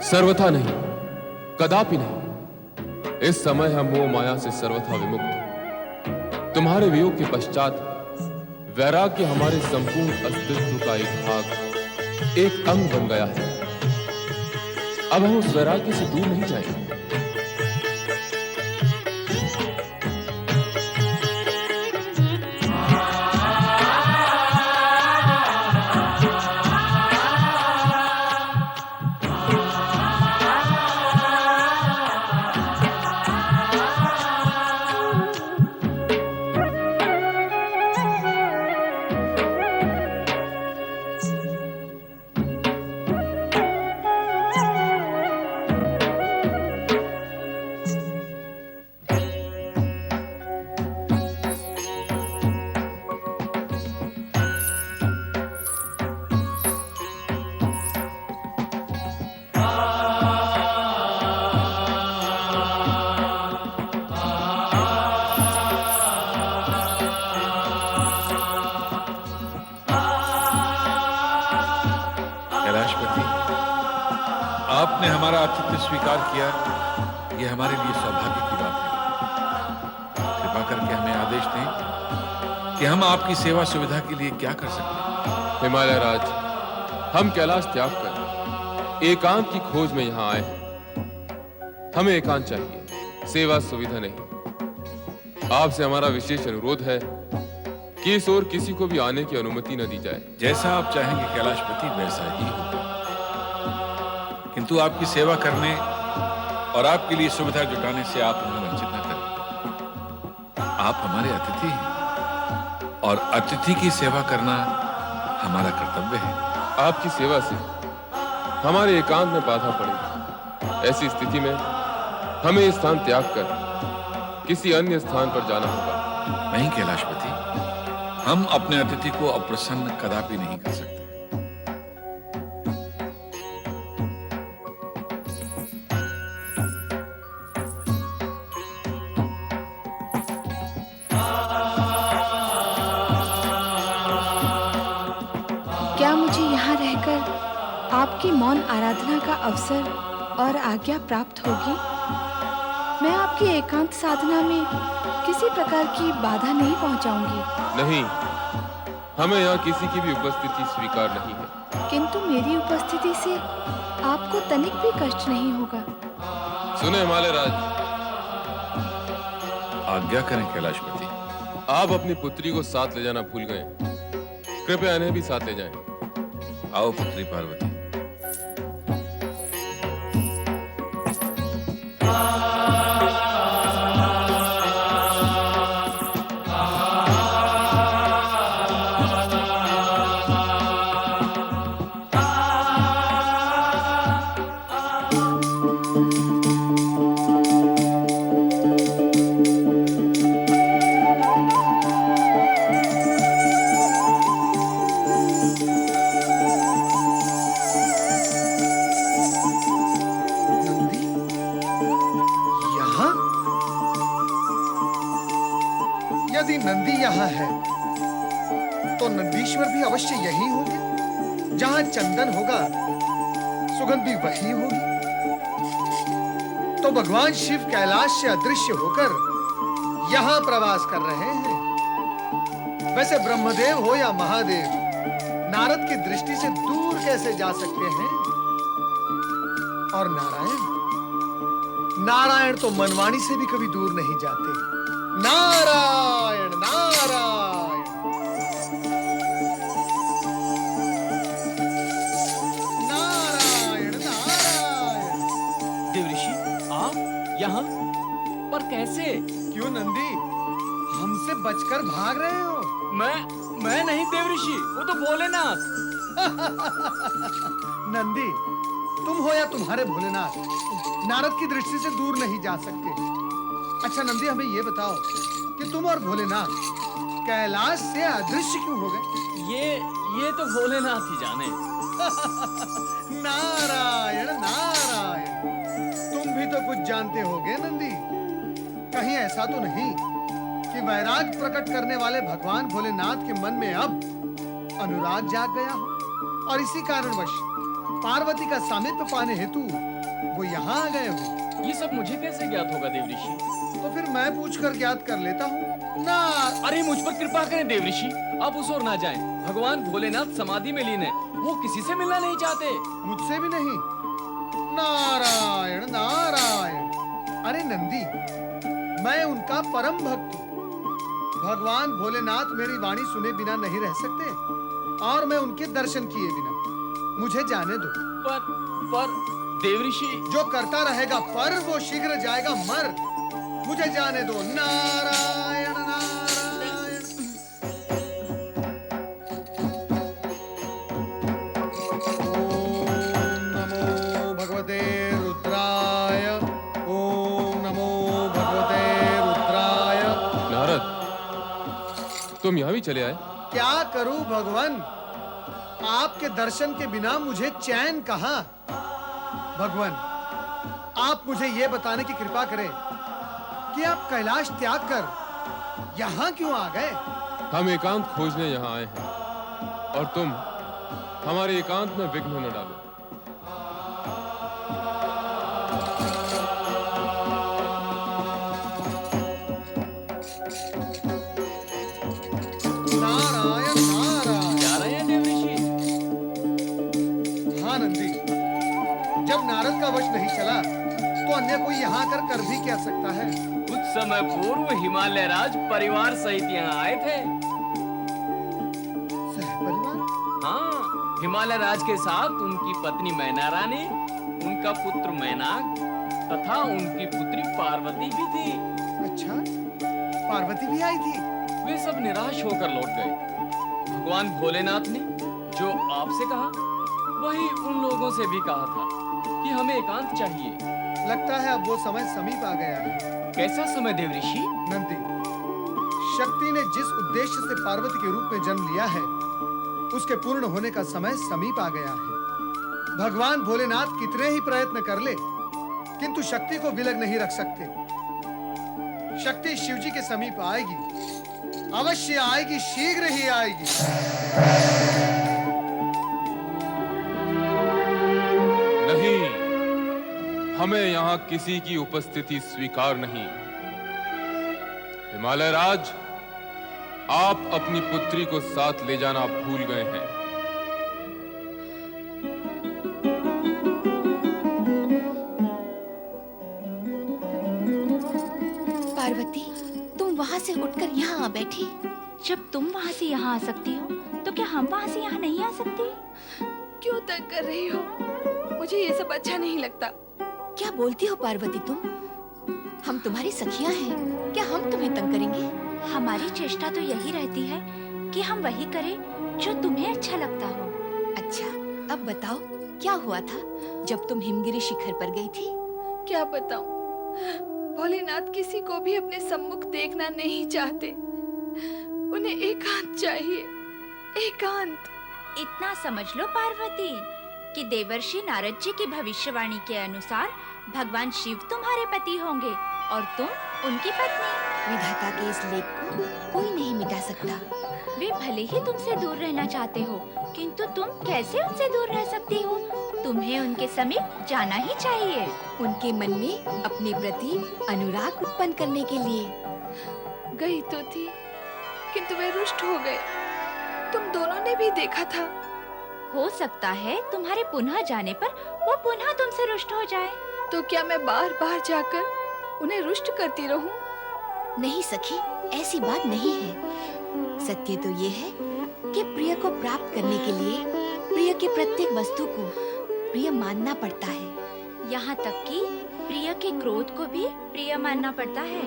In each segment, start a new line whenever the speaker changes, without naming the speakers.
सर्वथा नहीं, कदापि नहीं। इस समय हम मोह माया से सर्वथा विमुक्त। तुम्हारे वियोग के पश्चात वैराग्य हमारे संपूर्ण अस्तित्व का एक भाग, एक अंग बन गया है। अब हम उस वैराग्य से दूर नहीं जाएंगे।
आपने हमारा आतिथ्य स्वीकार किया, यह हमारे लिए सौभाग्य की बात है। कृपा करके हमें आदेश दें कि हम आपकी सेवा सुविधा के लिए क्या कर सकते हैं।
हिमालय राज, हम कैलाश त्याग कर एकांत की खोज में यहां आए हैं। हमें एकांत चाहिए, सेवा सुविधा नहीं। आपसे हमारा विशेष अनुरोध है कि इस ओर किसी को भी आने की अनुमति न दी जाए।
जैसा आप चाहेंगे कैलाशपति, वैसा ही होगा। किंतु आपकी सेवा करने और आपके लिए सुविधा जुटाने से आप हमें वंचित न करें। आप हमारे अतिथि हैं और अतिथि की सेवा करना हमारा कर्तव्य है।
आपकी सेवा से हमारे एकांत में बाधा पड़ेगी। ऐसी स्थिति में हमें इस स्थान त्याग कर किसी अन्य स्थान पर जाना होगा।
नहीं कैलाशपति, हम अपने अतिथि को अप्रसन्न कदापि नहीं कर सकते।
क्या मुझे यहाँ रहकर आपकी मौन आराधना का अवसर और आज्ञा प्राप्त होगी? मैं आपकी एकांत साधना में किसी प्रकार की बाधा नहीं पहुंचाऊंगी।
नहीं, हमें यहाँ किसी की भी उपस्थिति स्वीकार नहीं है।
किंतु मेरी उपस्थिति से आपको तनिक भी कष्ट नहीं होगा।
सुने हिमालय राज,
आज्ञा करें कैलाशपति।
आप अपनी पुत्री को साथ ले जाना भूल गए। कृपया इन्हें भी साथ ले जाएं।
आओ पुत्री पार्वती।
यदि नंदी यहाँ है तो नंदीश्वर भी अवश्य यही होंगे। जहाँ चंदन होगा सुगंध भी वही होगी। तो भगवान शिव कैलाश से अदृश्य होकर यहाँ प्रवास कर रहे हैं। वैसे ब्रह्मदेव हो या महादेव, नारद की दृष्टि से दूर कैसे जा सकते हैं? और नारायण तो मनवाणी से भी कभी दूर नहीं जाते। नारायण नारायण। नारायण नारायण।
देवऋषि, आप यहाँ पर कैसे?
क्यों नंदी, हमसे बचकर भाग रहे हो?
मैं नहीं देवऋषि, वो तो भोलेनाथ।
नंदी, तुम हो या तुम्हारे भोलेनाथ, नारद की दृष्टि से दूर नहीं जा सकते। अच्छा नंदी, हमें ये बताओ कि तुम और भोलेनाथ कैलाश से अदृश्य क्यों हो गए?
ये तो भोलेनाथ ही जाने।
नारायण नारायण। तुम भी तो कुछ जानते होगे नंदी। कहीं ऐसा तो नहीं कि वैराग प्रकट करने वाले भगवान भोलेनाथ के मन में अब अनुराग जाग गया हो और इसी कारणवश पार्वती का सामीप्य पाने हेतु वो यहाँ आ गए हो।
ये सब मुझे कैसे ज्ञात होगा देव ऋषि?
तो फिर मैं पूछकर ज्ञात कर लेता हूँ ना।
अरे मुझ पर कृपा करें देव ऋषि, आप उस ओर ना जाएं। भगवान भोलेनाथ समाधि में लीन है, वो किसी से मिलना नहीं चाहते।
मुझसे भी नहीं। नारायण नारायण। अरे नंदी, मैं उनका परम भक्त हूँ। भगवान भोलेनाथ मेरी वाणी सुने बिना नहीं रह सकते और मैं उनके दर्शन किए बिना। मुझे जाने दो।
पर देव ऋषि,
जो करता रहेगा पर वो शीघ्र जाएगा मर। मुझे जाने दो। नारायण नारायण। ओम नमो भगवते रुद्राय। ओम नमो भगवते रुद्राय।
नारद, तुम यहाँ भी चले आए?
क्या करूं भगवान, आपके दर्शन के बिना मुझे चैन कहां। भगवान, आप मुझे यह बताने की कृपा करें कि आप कैलाश त्याग कर यहाँ क्यों आ गए?
हम एकांत खोजने यहाँ आए हैं और तुम हमारे एकांत में विघ्न न डालो।
नारायण नारायण।
जा रहे हैं देव ऋषि?
हाँ नंदी, जब नारद का वश नहीं चला तो अन्य कोई यहाँ आकर कर भी क्या सकता है।
कुछ समय पूर्व हिमालय राज परिवार सहित यहाँ आए थे।
सहपरिवार?
हाँ, हिमालय राज के साथ उनकी पत्नी मैना रानी, उनका पुत्र मैनाक तथा उनकी पुत्री पार्वती भी थी।
अच्छा, पार्वती भी आई थी?
वे सब निराश होकर लौट गए। भगवान भोलेनाथ ने जो आपसे कहा वही उन लोगों से भी कहा था कि हमें एकांत चाहिए।
लगता है अब वो समय समीप आ गया है।
कैसा समय देव ऋषि?
नंदी, शक्ति ने जिस उद्देश्य से पार्वती के रूप में जन्म लिया है उसके पूर्ण होने का समय समीप आ गया है। भगवान भोलेनाथ कितने ही प्रयत्न कर ले किंतु शक्ति को विलग नहीं रख सकते। शक्ति शिवजी के समीप आएगी, अवश्य आएगी, शीघ्र ही आएगी।
नहीं, हमें यहाँ किसी की उपस्थिति स्वीकार नहीं। हिमालय राज, आप अपनी पुत्री को साथ ले जाना भूल गए हैं।
पार्वती, तुम वहाँ से उठकर यहाँ आ बैठी। जब तुम वहाँ से यहाँ आ सकती हो, तो क्या हम वहाँ से यहाँ नहीं आ सकते?
क्यों तंग कर रही हो? मुझे ये सब अच्छा नहीं लगता।
क्या बोलती हो पार्वती तुम? हम तुम्हारी सखियाँ हैं, क्या हम तुम्हें तंग करेंगे? हमारी चेष्टा तो यही रहती है कि हम वही करें जो तुम्हें अच्छा लगता हो। अच्छा, अब बताओ क्या हुआ था जब तुम हिमगिरी शिखर पर गई थी?
क्या बताऊं? भोलेनाथ किसी को भी अपने सम्मुख देखना नहीं चाहते। उन्हें एकांत चाहिए, एकांत।
इतना समझ लो पार्वती कि देवर्षि नारद जी की भविष्यवाणी के अनुसार भगवान शिव तुम्हारे पति होंगे और तुम उनकी पत्नी। विधाता के इस लेख को कोई नहीं मिटा सकता। वे भले ही तुमसे दूर रहना चाहते हो, किंतु तुम कैसे उनसे दूर रह सकती हो? तुम्हें उनके समीप जाना ही चाहिए, उनके मन में अपने प्रति अनुराग उत्पन्न करने के लिए।
गई तो थी, किंतु वे रुष्ट हो गए। तुम दोनों ने भी देखा था।
हो सकता है तुम्हारे पुनः जाने पर वो पुनः तुमसे रुष्ट हो जाए।
तो क्या मैं बार बार जाकर उन्हें रुष्ट करती रहूं?
नहीं सखी, ऐसी बात नहीं है। सत्य तो ये है कि प्रिय को प्राप्त करने के लिए प्रिय के प्रत्येक वस्तु को प्रिय मानना पड़ता है। यहाँ तक कि प्रिय के क्रोध को भी प्रिय मानना पड़ता है।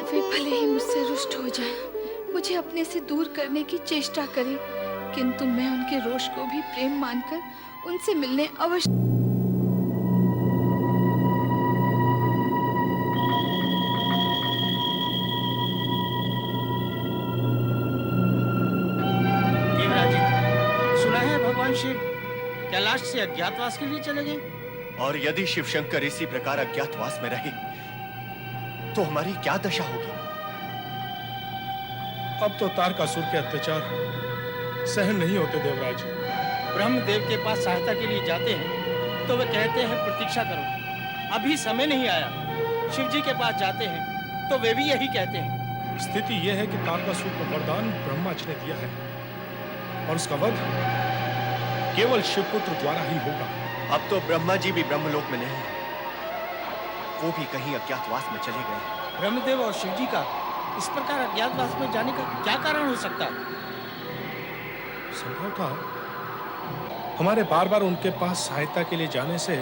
वे भले ही मुझसे रुष्ट हो जाएं, मुझे अपने से दूर करने की चेष्टा करें, किंतु मैं उनके रोष को भी प्रेम मानकर उनसे मिलने अवश्य।
सुना है भगवान शिव कैलाश से अज्ञातवास के लिए चले गए।
और यदि शिव शंकर इसी प्रकार अज्ञातवास में रहे तो हमारी क्या दशा होगी?
अब तो तारकासुर के अत्याचार सहन नहीं होते देवराज।
ब्रह्मदेव के पास सहायता के लिए जाते हैं तो वे कहते हैं प्रतीक्षा करो, अभी समय नहीं आया। शिव जी के पास जाते हैं तो वे भी यही कहते हैं।
स्थिति यह है कि तारकासुर को वरदान ब्रह्मा जी ने दिया है और उसका वध केवल शिवपुत्र द्वारा ही होगा।
अब तो ब्रह्मा जी भी ब्रह्मलोक में नहीं है, वो भी कहीं अज्ञातवास में चले गए हैं।
ब्रह्मदेव और शिव जी का इस प्रकार अज्ञातवास में जाने का क्या कारण हो सकता है?
संभव था हमारे बार बार उनके पास सहायता के लिए जाने से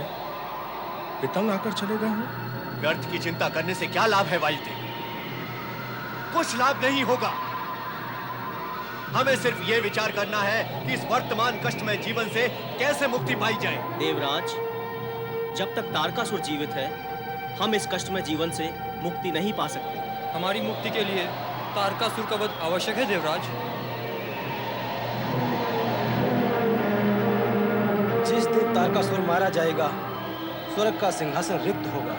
वे तंग आकर चले गए हों।
व्यर्थ की चिंता करने से क्या लाभ है वायुदेव? कुछ लाभ नहीं होगा। हमें सिर्फ ये विचार करना है कि इस वर्तमान कष्टमय जीवन से कैसे मुक्ति पाई जाए।
देवराज, जब तक तारकासुर जीवित है हम इस कष्टमय जीवन से मुक्ति नहीं पा सकते।
हमारी मुक्ति के लिए तारकासुर का वध आवश्यक है देवराज।
जिस दिन तारकासुर मारा जाएगा स्वर्ग का सिंहासन रिक्त होगा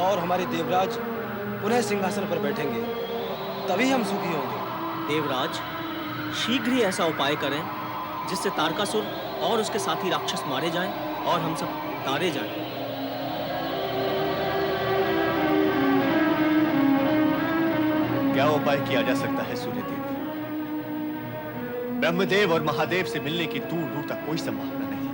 और हमारे देवराज पुनः सिंहासन पर बैठेंगे, तभी हम सुखी होंगे।
देवराज, शीघ्र ही ऐसा उपाय करें जिससे तारकासुर और उसके साथी राक्षस मारे जाएं और हम सब तारे जाएं।
क्या उपाय किया जा सकता है सूर्यदेव? ब्रह्मदेव और महादेव से मिलने की दूर दूर तक कोई संभावना नहीं।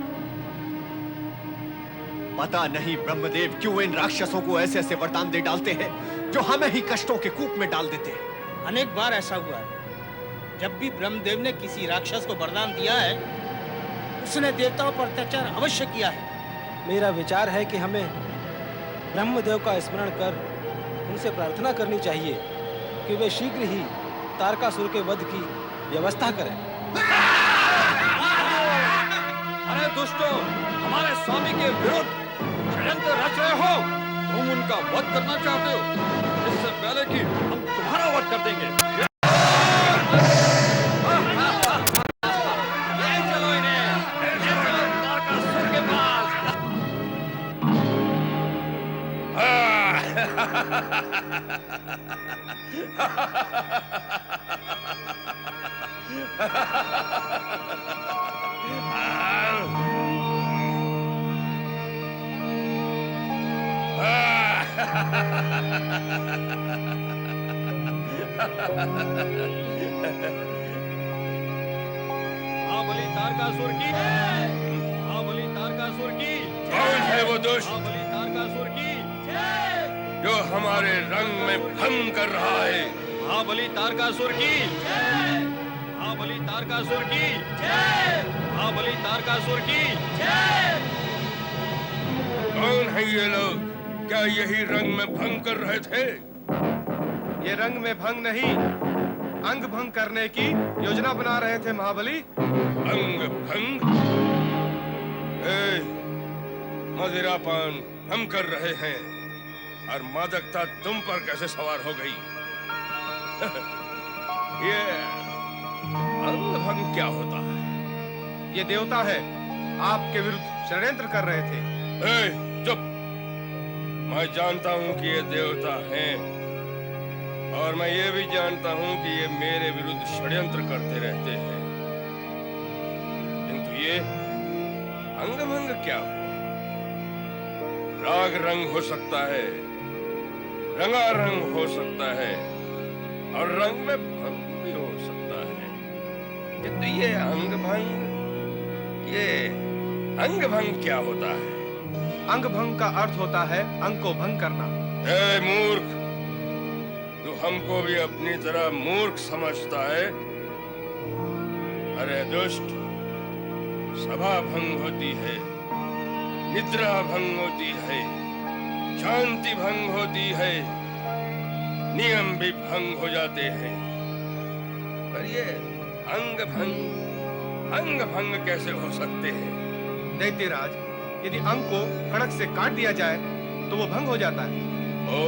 पता नहीं ब्रह्मदेव क्यों इन राक्षसों को ऐसे ऐसे वरदान दे डालते हैं जो हमें ही कष्टों के कूप में डाल देते हैं।
अनेक बार ऐसा हुआ है। जब भी ब्रह्मदेव ने किसी राक्षस को वरदान दिया है, उसने देवताओं पर अत्याचार अवश्य किया है।
मेरा विचार है कि हमें ब्रह्मदेव का स्मरण कर उनसे प्रार्थना करनी चाहिए कि वे शीघ्र ही तारकासुर के वध की व्यवस्था करें।
अरे दुष्टों, हमारे स्वामी के विरुद्ध षड्यंत्र रच रहे हो। तुम उनका वध करना चाहते हो, इससे पहले कि हम तुम्हारा वध कर देंगे। ले चलो इन्हें, ले चलो तारकासुर के पास। महाबली तारकासुर की, महाबली तारकासुर की।
कौन है वो दुष्ट
महाबली तारकासुर की
जो हमारे रंग में भंग कर रहा है?
महाबली तारकासुर की, महाबली तारकासुर की, महाबली तारकासुर की।
कौन है ये लोग? क्या यही रंग में भंग कर रहे थे?
ये रंग में भंग नहीं, अंग भंग करने की योजना बना रहे थे महाबली।
अंग भंग? मदिरापान हम कर रहे हैं और मादकता तुम पर कैसे सवार हो गई? ये अंग भंग क्या होता है?
ये देवता है, आपके विरुद्ध षड्यंत्र कर रहे थे।
चुप! मैं जानता हूं कि ये देवता हैं और मैं ये भी जानता हूं कि ये मेरे विरुद्ध षड्यंत्र करते रहते हैं, किंतु ये अंग भंग क्या हुआ? राग रंग हो सकता है, रंगा रंग हो सकता है और रंग में भंग भी हो सकता है, किंतु ये अंग भंग क्या होता है?
अंग भंग का अर्थ होता है अंग को भंग करना।
ए मूर्ख, तू हमको भी अपनी तरह मूर्ख समझता है? अरे दुष्ट, सभा भंग होती है, निद्रा भंग होती है, शांति भंग होती है, नियम भी भंग हो जाते हैं, पर ये अंग भंग कैसे हो सकते हैं?
दैत्यराज, यदि अंग को कड़क से काट दिया जाए तो वो भंग हो जाता है।
ओ,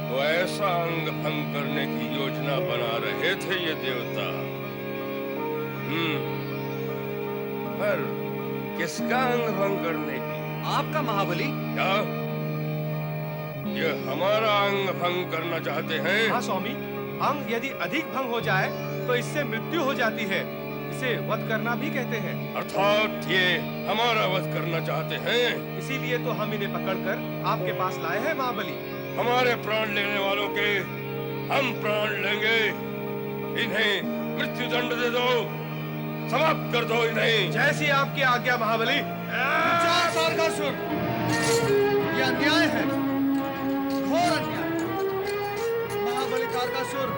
तो ऐसा अंग भंग करने की योजना बना रहे थे ये देवता। पर किसका अंग भंग करने की?
आपका महाबली।
क्या ये हमारा अंग भंग करना चाहते हैं?
हाँ स्वामी, अंग यदि अधिक भंग हो जाए तो इससे मृत्यु हो जाती है। इसे वध करना भी कहते हैं।
अर्थात ये हमारा वध करना चाहते हैं।
इसीलिए तो हम इन्हें पकड़कर आपके पास लाए हैं महाबली।
हमारे प्राण लेने वालों के हम प्राण लेंगे। इन्हें मृत्यु दंड दे दो, समाप्त कर दो इन्हें।
जैसी आपकी आज्ञा महाबली।
तारकासुर, ये अन्याय है, घोर अन्याय। महाबली तारकासुर,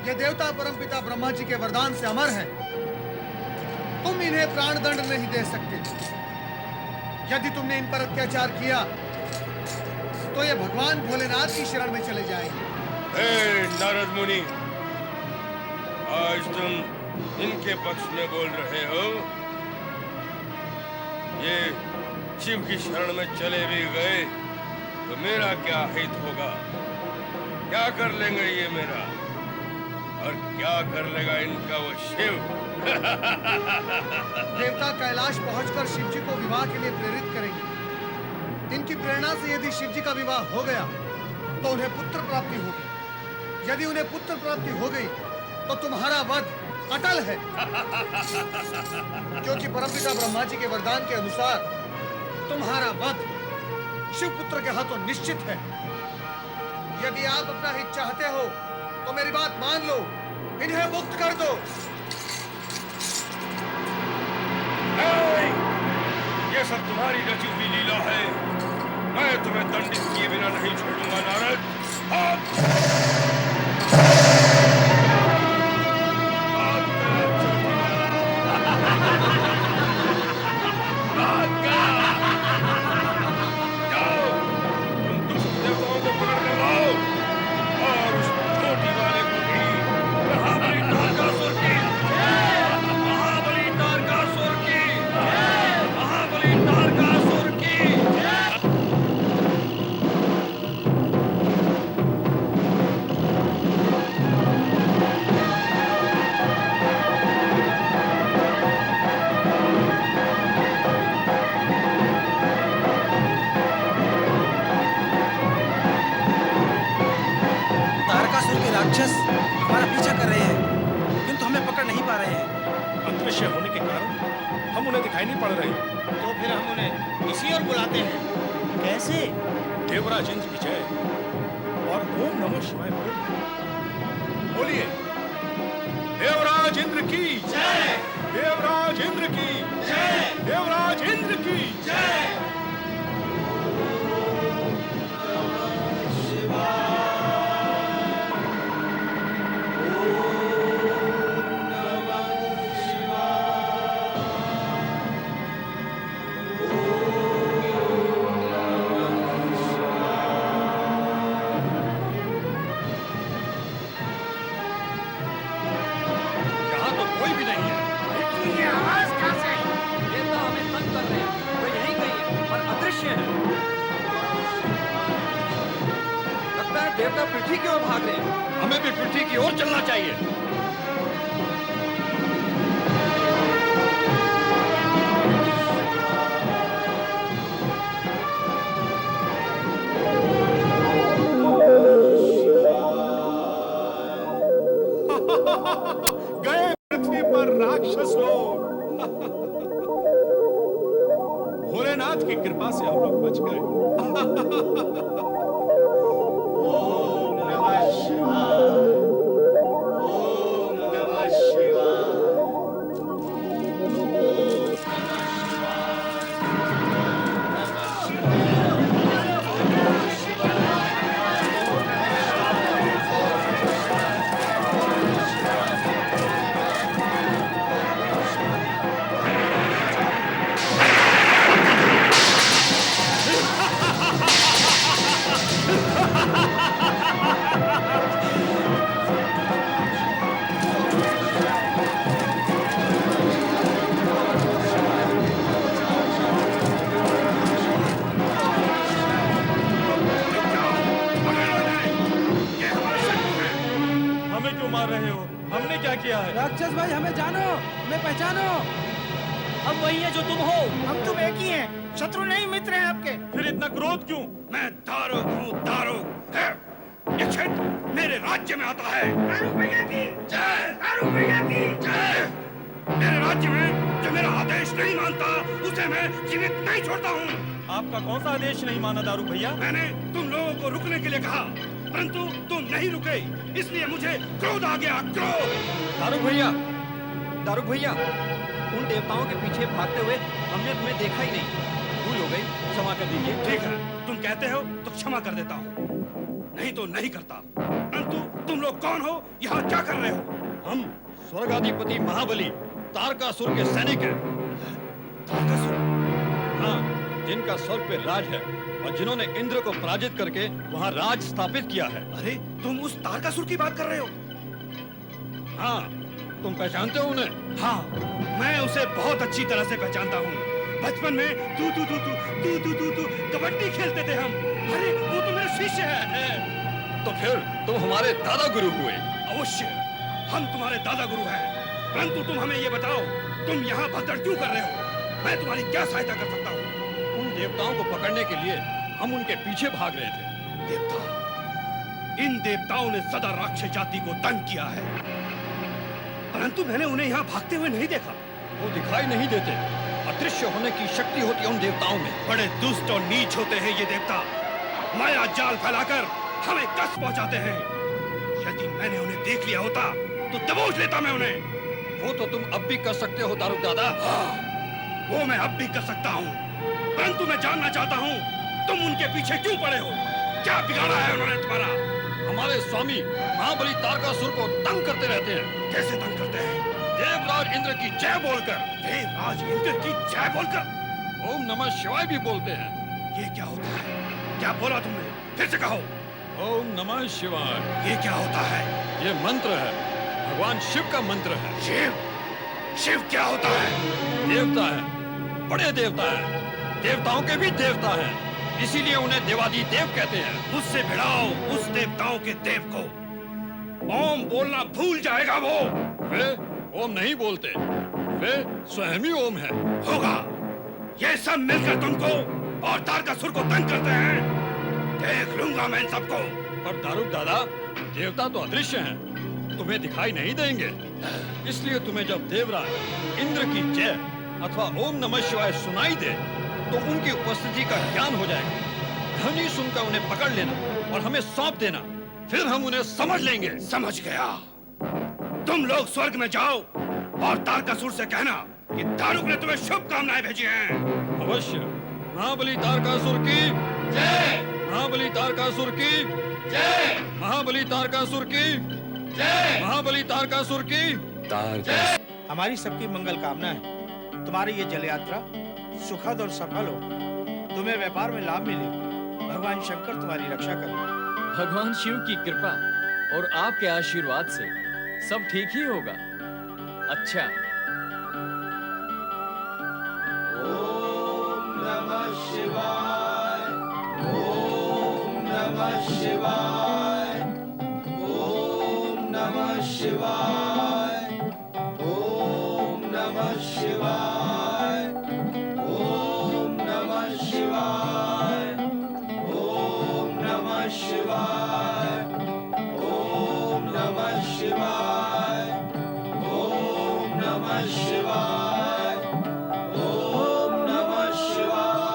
ये देवता परमपिता ब्रह्मा जी के वरदान से अमर हैं। तुम इन्हें प्राण दंड नहीं दे सकते। यदि तुमने इन पर अत्याचार किया तो ये भगवान भोलेनाथ की शरण में चले जाएंगे।
हे नारद मुनि, आज तुम इनके पक्ष में बोल रहे हो। ये शिव की शरण में चले भी गए तो मेरा क्या हित होगा? क्या कर लेंगे ये मेरा, और क्या कर लेगा इनका वो शिव?
देवता कैलाश पहुंचकर शिव जी को विवाह के लिए प्रेरित करेंगे। इनकी प्रेरणा से यदि शिव जी का विवाह हो गया तो उन्हें पुत्र प्राप्ति होगी। यदि उन्हें पुत्र प्राप्ति हो गई तो तुम्हारा वध अटल है, क्योंकि परमपिता ब्रह्मा जी के वरदान के अनुसार तुम्हारा वध शिव पुत्र के हाथों निश्चित है। यदि आप अपना हित चाहते हो तो मेरी बात मान लो, इन्हें मुक्त कर दो।
ये सब तुम्हारी रची हुई लीला है। मैं तुम्हें दंडित किए बिना नहीं छोड़ूंगा नारद। जाओ, तुम दुष्ट देवताओं को पकड़ कर लाओ और उस छोटी वाले को भी। महाबली तारकासुर की जय, महाबली तारकासुर की जय, महाबली तारकासुर की जय।
तारकासुर के राक्षस हमारा पीछा कर रहे हैं, किंतु हमें पकड़ नहीं पा रहे हैं।
अदृश्य होने के कारण हम उन्हें दिखाई नहीं पड़ रहे। तो फिर हम उन्हें इसी ओर बुलाते हैं। कैसे? देवराज इंद्र की जय और ओम नमः शिवाय बोलिए। देवराज इंद्र की जय, देवराज इंद्र की जय, देवराज इंद्र की जय।
यहाँ तो कोई भी नहीं है। ये आवाज कहाँ से आई? देवता हमें तंग कर रहे हैं। वो यहीं कहीं है, पर अदृश्य है। लगता है देवता पृथ्वी की ओर भाग रहे हैं। हमें भी पृथ्वी की ओर चलना चाहिए।
गए पृथ्वी पर राक्षस लोग। भोलेनाथ की कृपा से हम लोग बच गए। ओम नमः शिवाय, ओम नमः शिवाय।
हमें क्यों मार रहे हो? हमने क्या किया है?
राक्षस भाई, हमें जानो, हमें पहचानो।
हम वही है जो तुम हो। हम तुम एक ही हैं, शत्रु नहीं मित्र हैं आपके। फिर इतना क्रोध क्यों?
मैं दारुक हूँ, दारुक। ये क्षेत्र मेरे राज्य में आता है। दारू भैया की जय, दारू भैया की जय। मेरे राज्य में जो मेरा आदेश नहीं मानता उसे मैं जीवित नहीं छोड़ता हूँ।
आपका कौन सा आदेश नहीं माना दारू भैया?
मैंने तुम लोगों को रुकने के लिए कहा, परंतु तुम नहीं रुके, इसलिए मुझे क्रोध आ गया, क्रोध।
दारू भैया, उन देवताओं के पीछे भागते हुए हमने तुम्हें देखा ही नहीं। भूल हो गई, क्षमा कर दीजिए।
ठीक है, तुम कहते हो तो क्षमा कर देता हूँ, नहीं तो नहीं करता। परंतु तुम लोग कौन हो, यहाँ क्या कर रहे हो?
हम स्वर्गाधिपति महाबली तारकासुर के सैनिक हैं।
तारकासुर?
हाँ, जिनका स्वर्ग पे राज है और जिन्होंने इंद्र को पराजित करके वहाँ राज स्थापित किया है।
अरे तुम उस तारकासुर की बात कर रहे हो?
हाँ, तुम पहचानते हो उन्हें?
हाँ, मैं उसे बहुत अच्छी तरह से पहचानता हूँ। बचपन में तू कबड्डी खेलते थे हम। अरे वो तो मेरा शिष्य है।
तो फिर तुम हमारे दादा गुरु हुए।
अवश्य, हम तुम्हारे दादा गुरु हैं। परंतु तुम हमें ये बताओ, तुम यहाँ भगदड़ क्यों कर रहे हो? मैं तुम्हारी क्या सहायता कर सकता हूँ?
उन देवताओं को पकड़ने के लिए हम उनके पीछे भाग रहे थे।
देवता? इन देवताओं ने सदा राक्षस जाति को तंग किया है, परंतु मैंने उन्हें यहाँ भागते हुए नहीं देखा।
वो दिखाई नहीं देते, अदृश्य होने की शक्ति होती है उन देवताओं में।
बड़े दुष्ट और नीच होते हैं ये देवता, माया जाल फैलाकर हमें कष्ट पहुंचाते हैं। यदि मैंने उन्हें देख लिया होता तो दबोच लेता मैं उन्हें।
वो तो तुम अब भी कर सकते हो दारुक दादा।
हाँ, वो मैं अब भी कर सकता हूँ, परंतु मैं जानना चाहता हूँ तुम उनके पीछे क्यों पड़े हो? क्या बिगाड़ा है उन्होंने तुम्हारा?
हमारे स्वामी महाबली तारकासुर को तंग करते रहते हैं।
कैसे तंग करते हैं?
देवराज इंद्र की जय बोलकर।
देवराज इंद्र की जय बोलकर?
ओम नमः शिवाय भी बोलते हैं।
ये क्या होता है? क्या बोला तुमने? फिर से कहो।
ओम नमः शिवाय।
ये क्या होता है?
ये मंत्र है, भगवान शिव का मंत्र है।
शिव? शिव क्या होता है?
देवता है, बड़े देवता है, देवताओं के भी देवता है, इसीलिए उन्हें देवादी देव कहते हैं।
मुझसे भिड़ाओ उस देवताओं के देव को। ओम बोलना भूल जाएगा वो।
वे ओम नहीं बोलते, वे स्वयं ही ओम है।
होगा, ये सब मिलकर तुमको और तारकासुर को तंग करते हैं। देख लूंगा मैं इन सबको।
पर दारुक दादा, देवता तो अदृश्य हैं, तुम्हें दिखाई नहीं देंगे। इसलिए तुम्हें जब देवराज इंद्र की जय अथवा ओम नमः शिवाय सुनाई दे तो उनकी उपस्थिति का ज्ञान हो जाएगा। ध्वनि सुनकर उन्हें पकड़ लेना और हमें सौंप देना, फिर हम उन्हें समझ लेंगे।
समझ गया। तुम लोग स्वर्ग में जाओ और तारकासुर से कहना कि दारुक ने तुम्हें शुभकामनाएं भेजी हैं।
अवश्य। महाबली तारकासुर की जय, महाबली तारकासुर की जय, महाबली तारकासुर की जय, महाबली तारकासुर की जय।
हमारी सबकी मंगल कामना है तुम्हारी ये जल यात्रा सुखद और सफल हो, तुम्हें व्यापार में लाभ मिले, भगवान शंकर तुम्हारी रक्षा करें।
भगवान शिव की कृपा और आपके आशीर्वाद से सब ठीक ही होगा। अच्छा।
ओम नमः शिवाय, ओम नमः शिवाय, ओम नमः शिवाय, ओम नमः शिवाय, ओम नमः शिवाय, ओम नमः शिवाय, ओम नमः शिवाय, ओम नमः शिवाय, ओम नमः शिवाय,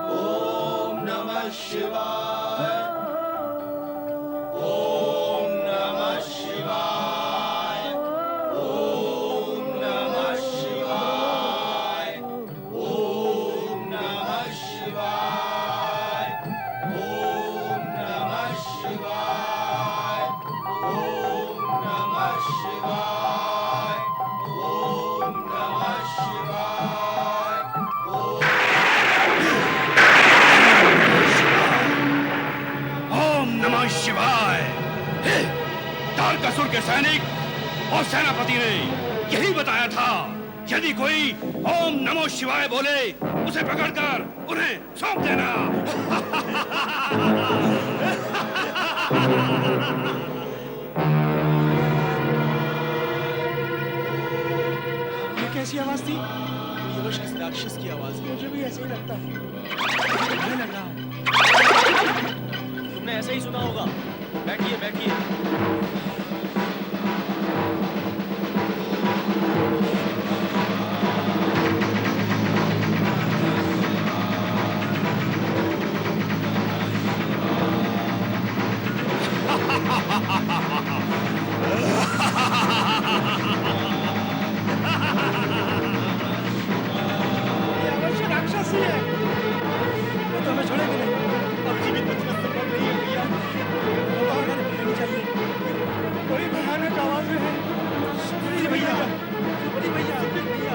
ओम नमः शिवाय, ओम नमः शिवाय, ओम नमः शिवाय, ओम नमः शिवाय, ओम नमः शिवाय, ओम नमः शिवाय, ओम नमः शिवाय,
ओम नमः शिवाय। हे, तारकासुर के सैनिक और सेनापति ने यही बताया था, यदि कोई ओम नमः शिवाय बोले उसे पकड़कर उन्हें सौंप देना।
ये कैसी आवाज थी? ये बस किसी राक्षस की आवाज है। मुझे भी ऐसे ही लगता है। नहीं लग रहा है।
आपने ऐसे ही सुना होगा। बैठिए बैठिए।
अवश्य राक्षस ही है। वो तो हमें छोड़ेंगे नहीं। अब जीवित बचना संभव नहीं है भैया। हवा उन्हें मिलनी चाहिए। बड़ी भयानक आवाज में है। सुप्री भैया, सुप्री भैया, सुप्री भैया।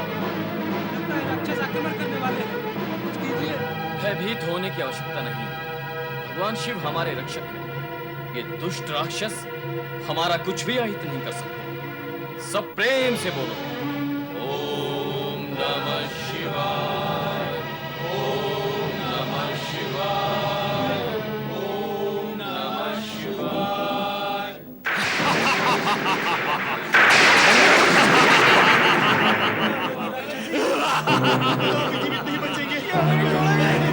लगता है राक्षस आक्रमण करने वाले हैं। कुछ कीजिए।
भयभीत होने की आवश्यकता नहीं। भगवान शिव हमारे रक्षक हैं। ये दुष्ट राक्षस हमारा कुछ भी अहित नहीं कर सकते। सब प्रेम से बोलो, ओम नमः शिवाय, ओम नमः शिवाय, ओम नमः शिवाय।
जीवित नहीं बचेंगे। हमें छोड़ेंगे।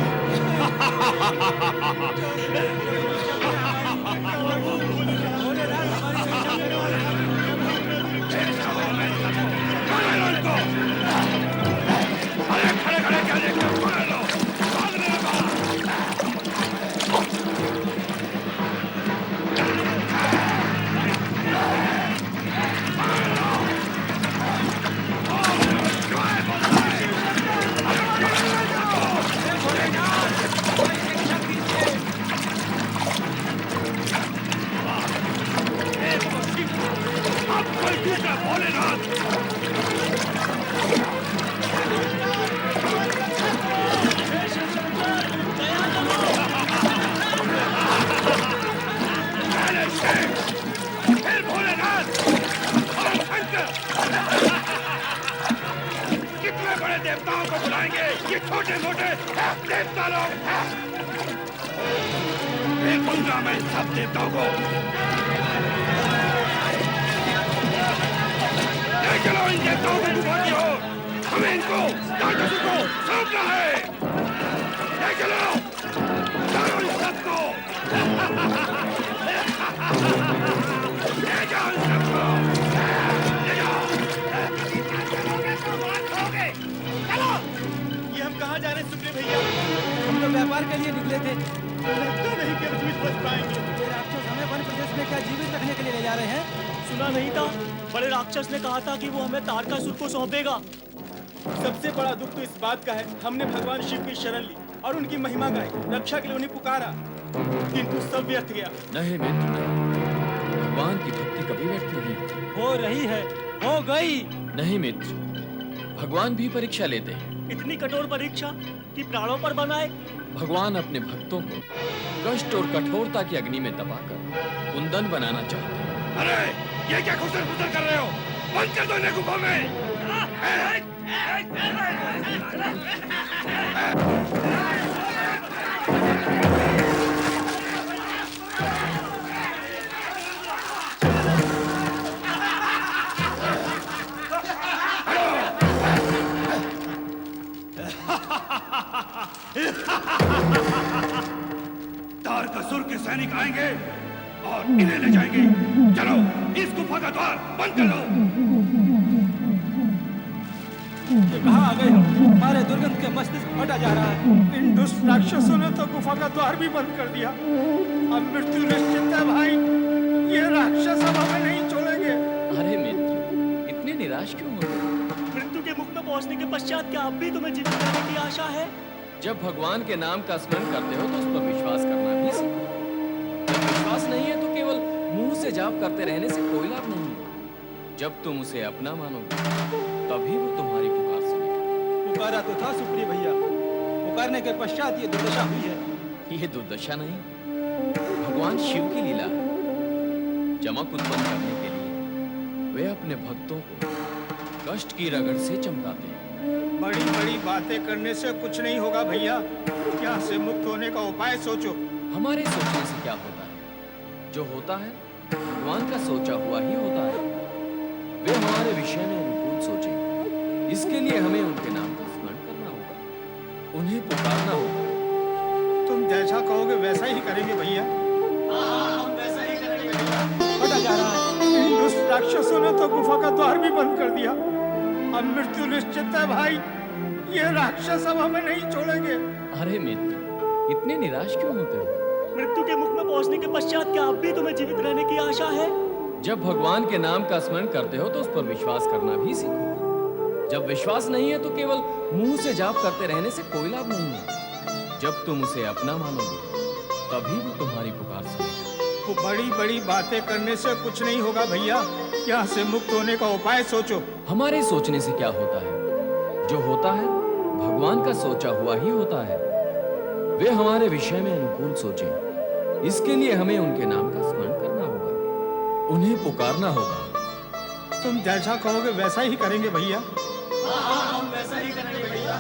कितने बड़े देवताओं को बुलाएंगे ये छोटे मोटे देवता लोग। देखूंगा मैं सब देवताओं को। ले चलो इन देवताओं को गुफा की ओर। हमें इनको राक्षसों को सौंपना है। ले चलो चलो इस सबको। ले जाओ इन सबको। ले जाओ।
ये हम कहाँ जा रहे हैं सुप्री भैया? हम तो व्यापार के लिए निकले थे। लगता नहीं कि हम जीवित बच पाएंगे। ये राक्षस हमें वन प्रदेश में क्या जीवित रखने के लिए ले जा रहे हैं?
सुना नहीं था? बड़े राक्षस ने कहा था कि वो हमें तारकासुर को सौंपेगा।
सबसे बड़ा दुख तो इस बात का है, हमने भगवान शिव की शरण ली और उनकी महिमा गाई, रक्षा के लिए उन्हें पुकारा, किंतु सब व्यर्थ गया।
नहीं मित्र, नहीं। भगवान की भक्ति कभी व्यर्थ नहीं होती।
हो रही है, हो गई।
नहीं मित्र, भगवान भी परीक्षा लेते हैं।
इतनी कठोर परीक्षा कि प्राणों पर बनाए।
भगवान अपने भक्तों को कष्ट और कठोरता की अग्नि में दबाकर कुंदन बनाना चाहते हैं।
अरे ये क्या खुसर खुसर कर रहे हो? बंद कर दो इन्हें गुफा में। तारकासुर के सैनिक आएंगे और इन्हें ले जाएंगे। चलो इस गुफा का द्वार बंद कर दो।
कहाँ आ गए हो? हमारे दुर्गंध के मस्तिष्क फटा जा रहा है। इन दुष्ट राक्षसों ने तो गुफा का द्वार भी बंद कर दिया। अब मृत्यु निश्चित है भाई। ये राक्षस अब हमें नहीं छोड़ेंगे।
अरे मित्र, इतने निराश क्यों हो गए?
मृत्यु के मुख में पहुंचने के पश्चात क्या अब भी तुम्हें जीवित रहने की आशा है?
जब भगवान के नाम का स्मरण करते हो तो उस पर विश्वास करना भी सीखो। जब विश्वास नहीं है तो केवल मुंह से जाप करते रहने से कोई लाभ नहीं है। जब तुम उसे अपना मानोगे तभी वो तुम्हारी पुकार सुनेगा।
पुकारा तो था सुप्री भैया, पुकारने के पश्चात ये दुर्दशा हुई है।
ये दुर्दशा नहीं, भगवान शिव की लीला है। चमक उत्पन्न करने के लिए वे अपने भक्तों को कष्ट की रगड़ से चमकाते हैं।
बड़ी बड़ी बातें करने से कुछ नहीं होगा भैया। यहाँ से मुक्त होने का उपाय सोचो।
हमारे सोचने से क्या होता है? जो होता है भगवान का सोचा हुआ ही होता है। वे हमारे विषय में अनुकूल सोचें। इसके लिए हमें उनके नाम का स्मरण करना होगा, उन्हें पुकारना होगा।
तुम जैसा कहोगे वैसा ही करेंगे भैया। फटा जा रहा है। इन दुष्ट राक्षसों ने तो गुफा का द्वार भी बंद कर दिया। अब मृत्यु निश्चित है भाई। ये राक्षस अब हमें नहीं छोड़ेंगे।
अरे मित्र, इतने निराश क्यों होते हो?
मृत्यु के मुख में पहुंचने के पश्चात क्या अब भी तुम्हें जीवित रहने की आशा है?
जब भगवान के नाम का स्मरण करते हो तो उस पर विश्वास करना भी सीखो। जब विश्वास नहीं है तो केवल मुंह से जाप करते रहने से कोई लाभ नहीं है। जब तुम उसे अपना मानोगे तभी वो तुम्हारी पुकार सुनेगा।
वो बड़ी बड़ी बातें करने से कुछ नहीं होगा भैया। यहाँ से मुक्त होने का उपाय सोचो।
हमारे सोचने से क्या होता है? जो होता है भगवान का सोचा हुआ ही होता है। वे हमारे विषय में अनुकूल सोचें, इसके लिए हमें उनके नाम का स्मरण करना होगा, उन्हें पुकारना होगा।
तुम जैसा कहोगे वैसा ही करेंगे भैया।
हम वैसा ही करेंगे भैया।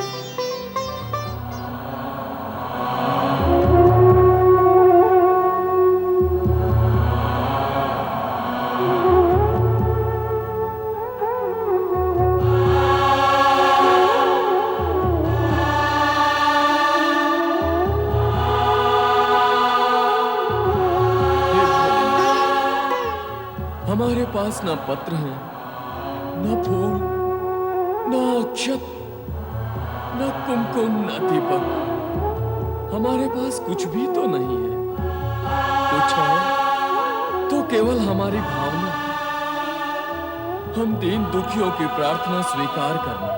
हमारे पास न पत्र है, न फूल, न अक्षत, न कुमकुम, न दीपक। हमारे पास कुछ भी तो नहीं है। कुछ है तो केवल हमारी भावना। हम दीन दुखियों की प्रार्थना स्वीकार करना,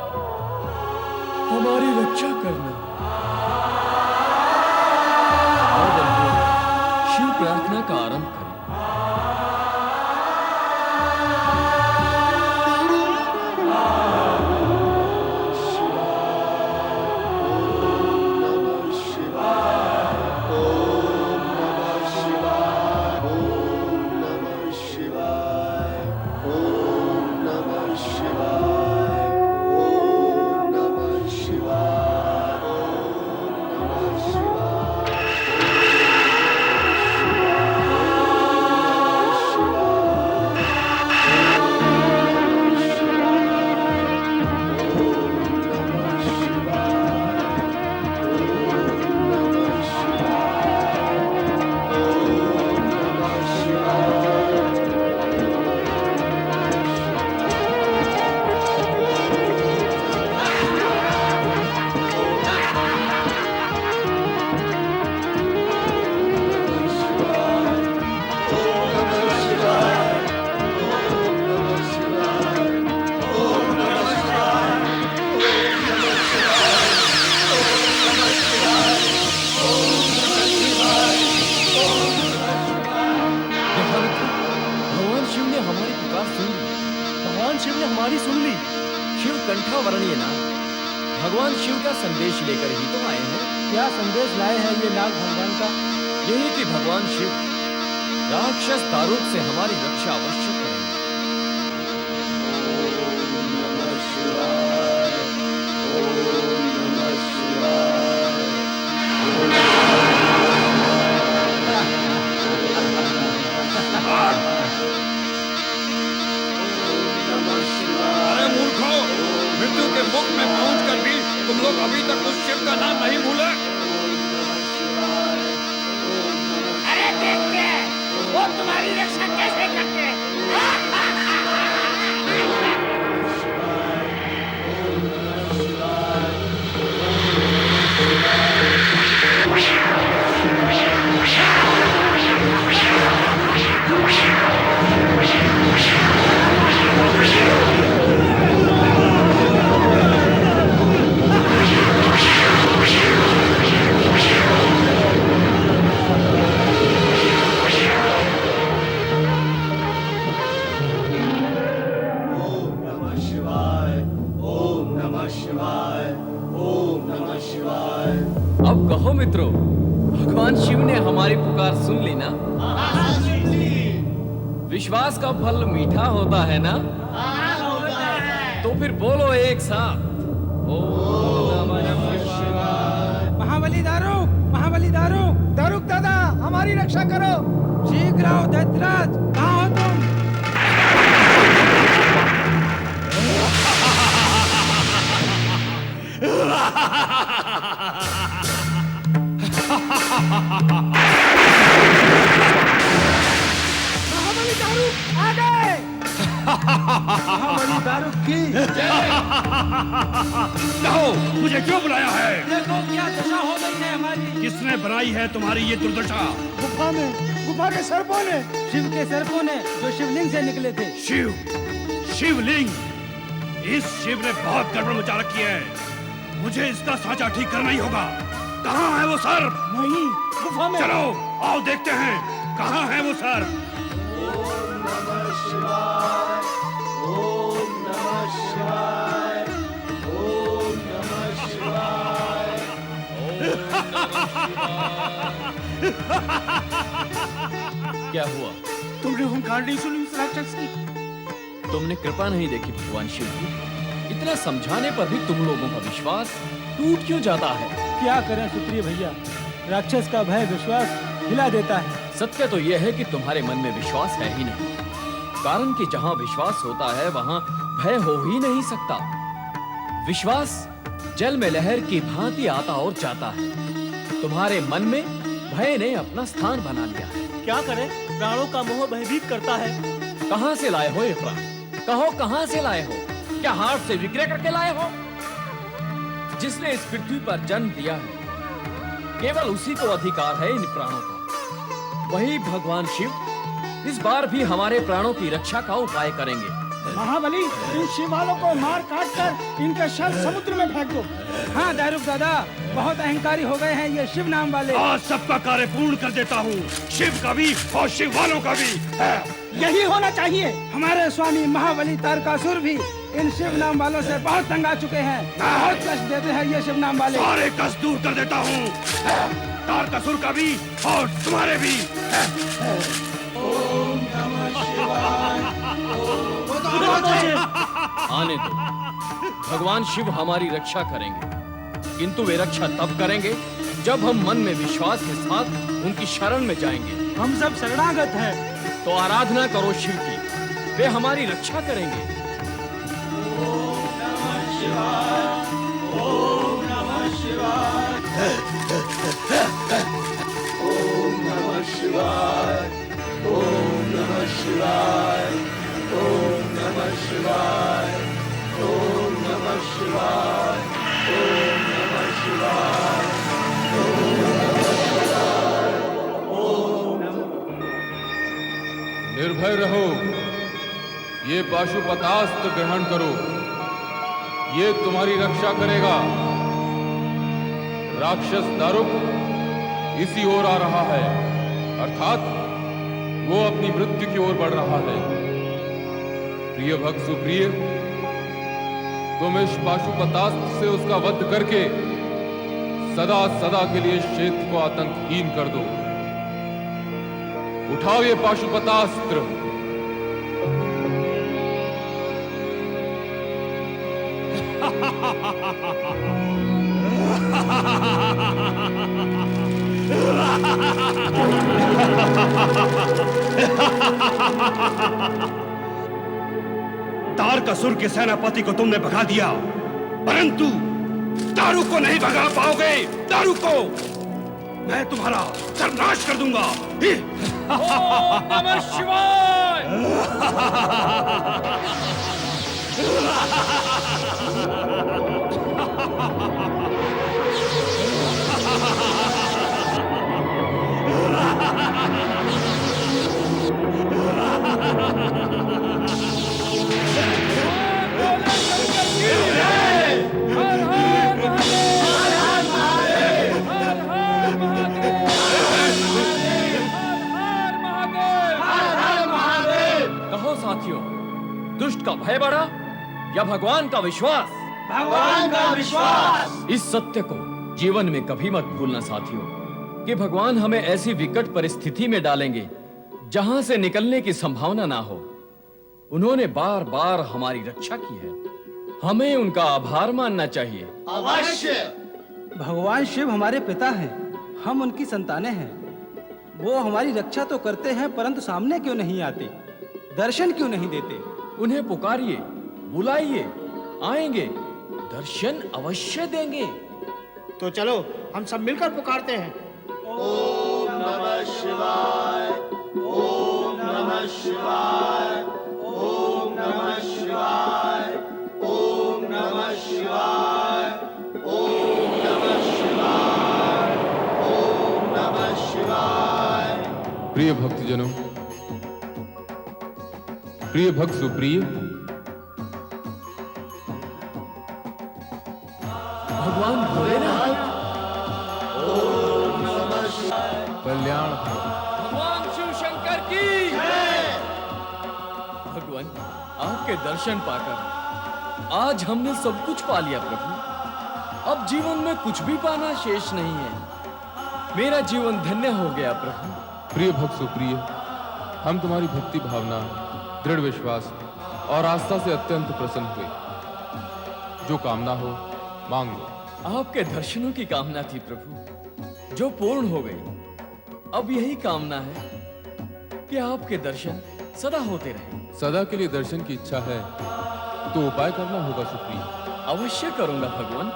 हमारी रक्षा करना। और बंधुओं, शिव प्रार्थना का आरंभ करें। कंठावरणीय नाग भगवान शिव का संदेश लेकर ही तो आए हैं।
क्या संदेश लाए हैं ये नाग भगवान का?
यही कि भगवान शिव राक्षस दारूक से हमारी रक्षा अवश्य करेंगे।
अरे मूर्खों, मृत्यु के मुख में पहुंचकर भी तुम लोग अभी तक उस शिव का नाम नहीं भूले।
अरे देखते हैं वो तुम्हारी रक्षा कैसे करते हैं।
अब कहो मित्रों, भगवान शिव ने हमारी पुकार सुन ली ना? विश्वास का फल मीठा होता है ना? तो फिर बोलो एक साथ, ओम नमः शिवाय।
महाबली दारुक, महाबली दारुक, दारुक दादा हमारी रक्षा करो। शीघ्र आओ दैत्यराज, कहाँ हो तुम?
Ha ha ha ha ha!
महाबली दारुक की
कहो मुझे क्यों बुलाया है?
देखो क्या दशा हो गई है हमारी।
किसने बनाई है तुम्हारी ये दुर्दशा?
गुफा के सर्पों ने, शिव के सर्पों ने, जो शिवलिंग से निकले थे।
शिवलिंग। इस शिव ने बहुत गड़बड़ मचा रखी है। मुझे इसका साँचा ठीक करना ही होगा। कहाँ है वो सर्प?
नहीं, गुफा में।
चलो आओ देखते हैं कहाँ है वो सर्प।
क्या हुआ?
तुमने हुंकार नहीं सुनी उस राक्षस की?
तुमने कृपा नहीं देखी भगवान शिव की? इतना समझाने पर भी तुम लोगों का विश्वास टूट क्यों जाता है?
क्या करें सुप्रिय भैया, राक्षस का भय विश्वास हिला देता है।
सत्य तो यह है कि तुम्हारे मन में विश्वास है ही नहीं, कारण कि जहाँ विश्वास होता है वहाँ भय हो ही नहीं सकता। विश्वास जल में लहर की भांति आता और जाता है। तुम्हारे मन में भय ने अपना स्थान बना लिया है।
क्या करें, प्राणों का मोह भयभीत करता है।
कहाँ से लाए हो ये प्राण? कहो कहाँ से लाए हो? क्या हाथ से विक्रय करके लाए हो? जिसने इस पृथ्वी पर जन्म दिया है केवल उसी को अधिकार है इन प्राणों का। वही भगवान शिव इस बार भी हमारे प्राणों की रक्षा का उपाय करेंगे।
महाबली, इन शिवालों को मार काट कर इनके शव समुद्र में फेंक दो। हाँ दारुक दादा, बहुत अहंकारी हो गए हैं ये शिव नाम वाले।
आज सबका कार्य पूर्ण कर देता हूँ, शिव का भी और शिव वालों का भी।
यही होना चाहिए। हमारे स्वामी महाबली तारकासुर भी इन शिव नाम वालों से बहुत तंग आ चुके हैं। बहुत कष्ट देते हैं ये शिव नाम वाले।
सारे कष्ट दूर कर देता हूँ, तारकासुर का भी और तुम्हारे भी।
ओम नमः शिवाय।
आने दो, भगवान शिव हमारी रक्षा करेंगे, किंतु वे रक्षा तब करेंगे जब हम मन में विश्वास के साथ उनकी शरण में जाएंगे।
हम सब शरणागत हैं।
तो आराधना करो शिव की, वे हमारी रक्षा करेंगे।
ओम नमः शिवाय, ओम नमः शिवाय, ओम नमः शिवाय, ओम नमः शिवाय, ओम नमः शिवाय, ओम नमः शिवाय, ओम नमः शिवाय,
निर्भय रहो, ये पाशुपतास्त्र ग्रहण करो, ये तुम्हारी रक्षा करेगा। राक्षस दारुक इसी ओर आ रहा है, अर्थात वो अपनी मृत्यु की ओर बढ़ रहा है। प्रिय भक्त सुप्रिय, तुम इस पाशुपतास्त्र से उसका वध करके सदा सदा के लिए इस क्षेत्र को आतंकहीन कर दो। उठाओ ये पाशुपतास्त्र।
तारकासुर के सेनापति को तुमने भगा दिया, परंतु दारुक को नहीं भगा पाओगे। दारुक को मैं तुम्हारा सर्वनाश कर दूंगा।
ओम नमः शिवाय। कहो साथियों, दुष्ट का भय बढ़ा या भगवान का विश्वास?
भगवान का विश्वास।
इस सत्य को जीवन में कभी मत भूलना साथियों, कि भगवान हमें ऐसी विकट परिस्थिति में डालेंगे जहां से निकलने की संभावना ना हो। उन्होंने बार बार हमारी रक्षा की है, हमें उनका आभार मानना चाहिए।
अवश्य। भगवान शिव हमारे पिता हैं, हम उनकी संतानें हैं। वो हमारी रक्षा तो करते हैं, परंतु सामने क्यों नहीं आते, दर्शन क्यों नहीं देते?
उन्हें पुकारिए, बुलाइए, आएंगे, दर्शन अवश्य देंगे।
तो चलो हम सब मिलकर पुकारते हैं।
ओम नमः शिवाय, ओम नमः शिवाय, ओम नमः
शिवाय, ओम नमः शिवाय, ओम नमः शिवाय।
प्रिय भक्तजनों, प्रिय भक्त सुप्रिय,
भगवान भोलेनाथ,
ओम नमः शिवाय।
कल्याण भव।
भगवान शिव शंकर की भगवान, आपके दर्शन पाकर आज हमने सब कुछ पा लिया प्रभु। अब जीवन में कुछ भी पाना शेष नहीं है। मेरा जीवन धन्य हो गया प्रभु।
प्रिय भक्त सुप्रिय, हम तुम्हारी भक्ति भावना, दृढ़ विश्वास और आस्था से अत्यंत प्रसन्न हुए। जो कामना हो मांग लो।
आपके दर्शनों की कामना थी प्रभु, जो पूर्ण हो गई। अब यही कामना है कि आपके दर्शन सदा होते रहे।
सदा के लिए दर्शन की इच्छा है तो उपाय करना होगा सुप्रिय।
अवश्य करूंगा भगवान।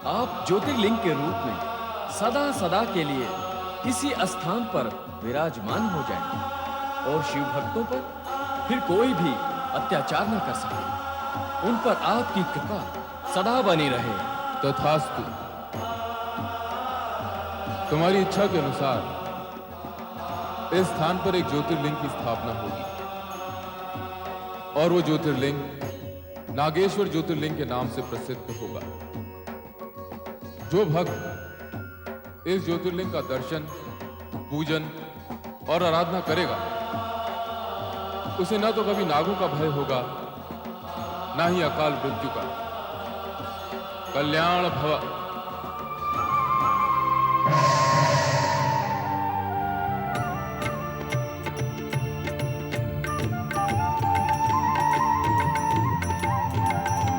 आप ज्योतिर्लिंग के रूप में सदा सदा के लिए किसी स्थान पर विराजमान हो जाएंगे और शिव भक्तों पर फिर कोई भी अत्याचार न कर सके। उन पर आपकी कृपा सदा बनी रहे।
तथास्तु। तुम्हारी इच्छा के अनुसार इस स्थान पर एक ज्योतिर्लिंग की स्थापना होगी और वो ज्योतिर्लिंग नागेश्वर ज्योतिर्लिंग के नाम से प्रसिद्ध होगा। जो भक्त इस ज्योतिर्लिंग का दर्शन, पूजन और आराधना करेगा उसे न तो कभी नागों का भय होगा, ना ही अकाल मृत्यु का। कल्याण भव।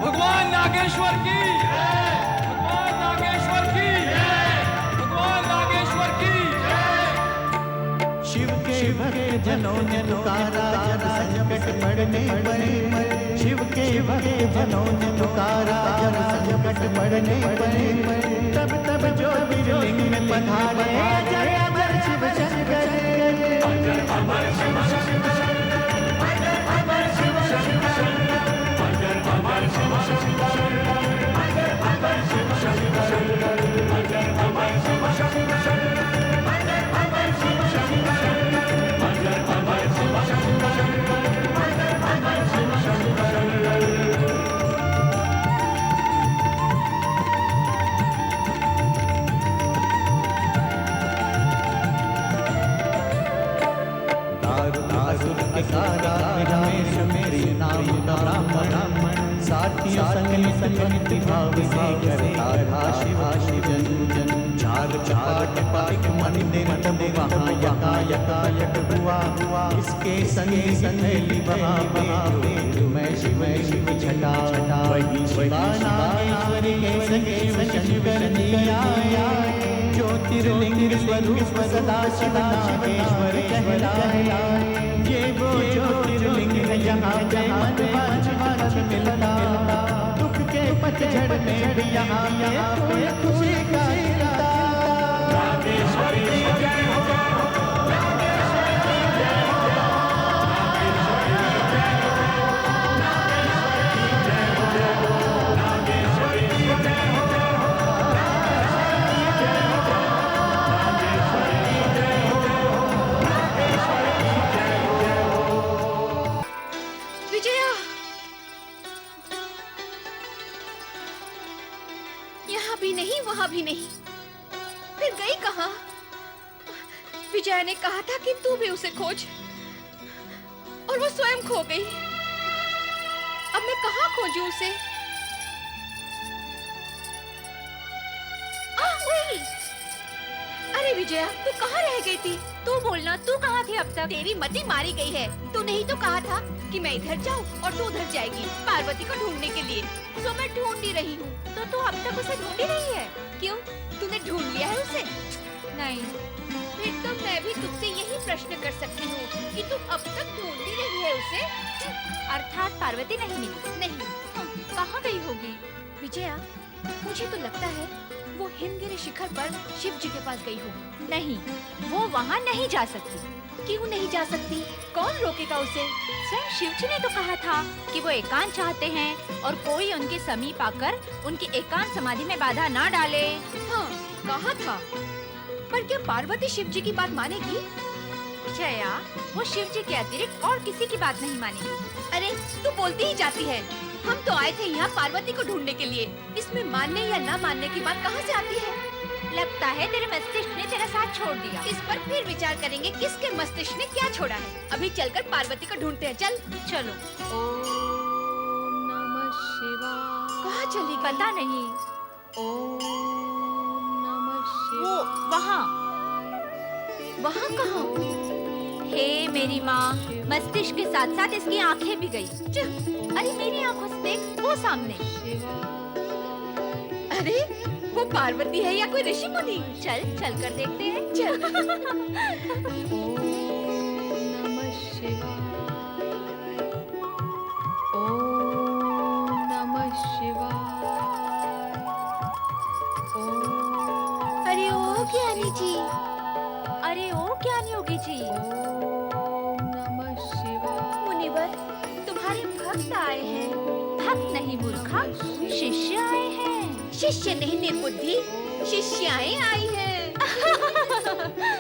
भगवान नागेश्वर की, भगवान नागेश्वर की, भगवान नागेश्वर की।
शिव के भक्त जनों ने पुकारा जब संकट पड़ने पर। शिव के भक्त जनों ने पुकारा जब संकट पड़ने पर। तब तब ज्योतिर्लिंग में पधारे जय अमर शिव शंकर। अमर शिव शंकर, अमर शिव शंकर, अमर शिव शंकर, अमर शिव शंकर, अमर शिव शंकर, अमर शिव शंकर, अमर शिव शंकर, अमर शिव शंकर। दारुकासुर के सारा रमेश मेरे नाम का ब्राह्मण। साथियों संग भक्ति भाव से करता था शिव जन। चार चाट पाटिक मंदिर तब वहाँ यकायक हुआ। इसके संग फैली वहाँ पे मैं शिव छटा। वही शिवा नागेश्वर के संग शिव शंकर जी आया। ज्योतिर्लिंग स्वरूप सदा शिव नागेश्वर कहलाया। ये वो ज्योतिर्लिंग है जहाँ पे मन वांछा मिलता। दुख के पतझड़ में भी यहाँ पे खुशी का खिलता। नागेश्वर की जय हो, नागेश्वर की जय हो, नागेश्वर की जय हो, नागेश्वर की जय हो, नागेश्वर की जय हो, नागेश्वर की जय हो, नागेश्वर की जय हो।
विजया, यहाँ भी नहीं वहाँ भी नहीं, फिर गई कहाँ? विजया ने कहा था कि तू भी उसे खोज, और वो स्वयं खो गई। अब मैं कहाँ खोजूं उसे? वही। अरे विजया, तू कहाँ रह गई थी?
तू बोलना, तू कहाँ थी अब तक? तेरी मति मारी गई है। तूने ही तो कहा था कि मैं इधर जाऊँ और तू उधर जाएगी पार्वती को ढूंढने के लिए। तो मैं ढूंढ ही रही हूँ। तो तू अब तक उसे ढूंढ ही रही है? क्यों, तूने ढूंढ लिया है उसे? नहीं, फिर तो मैं भी तुझसे यही प्रश्न कर सकती हूँ कि तू अब तक ढूंढती रही है उसे। अर्थात पार्वती नहीं मिली? नहीं। कहाँ गई होगी? विजया, मुझे तो लगता है वो हिमगिरी शिखर पर शिव जी के पास गई होगी। नहीं, वो वहाँ नहीं जा सकती। क्यों नहीं जा सकती? कौन रोकेगा उसे? स्वयं शिव जी ने तो कहा था कि वो एकांत चाहते हैं और कोई उनके समीप आकर उनकी एकांत समाधि में बाधा ना डाले।
हाँ, कहा था। पर क्या पार्वती शिव जी की बात मानेगी?
जया, वो शिव जी के अतिरिक्त और किसी की बात नहीं मानेगी।
अरे तू बोलती ही जाती है। हम तो आए थे यहाँ पार्वती को ढूंढने के लिए। इसमें मानने या ना मानने की बात कहाँ से आती है?
लगता है तेरे मस्तिष्क ने तेरा साथ छोड़ दिया।
इस पर फिर विचार करेंगे किसके मस्तिष्क ने क्या छोड़ा है। अभी चलकर पार्वती को ढूंढते हैं। चल
चलो।
ओम नमः शिवाय। कहाँ चली गई?
पता नहीं।
ओम नमः शिवाय।
वो वहाँ।
वहाँ कहाँ?
हे मेरी माँ, मस्तिष्क के साथ साथ इसकी आंखें भी गई। अरे मेरी आंखों से देख, वो सामने।
अरे वो पार्वती है या कोई ऋषि मुनि?
चल चल कर देखते हैं।
चल। ओम नमः शिवाय। ओम नमः शिवाय। ओम।
अरे ओ ज्ञानी जी, अरे ओ ज्ञानी योगी जी।
ओम नमः शिवाय।
मुनिवर, तुम्हारे भक्त आए हैं। भक्त नहीं मूर्खा, शिष्य आए हैं।
शिष्य नहीं निर्बुद्धि, शिष्याएं आई हैं।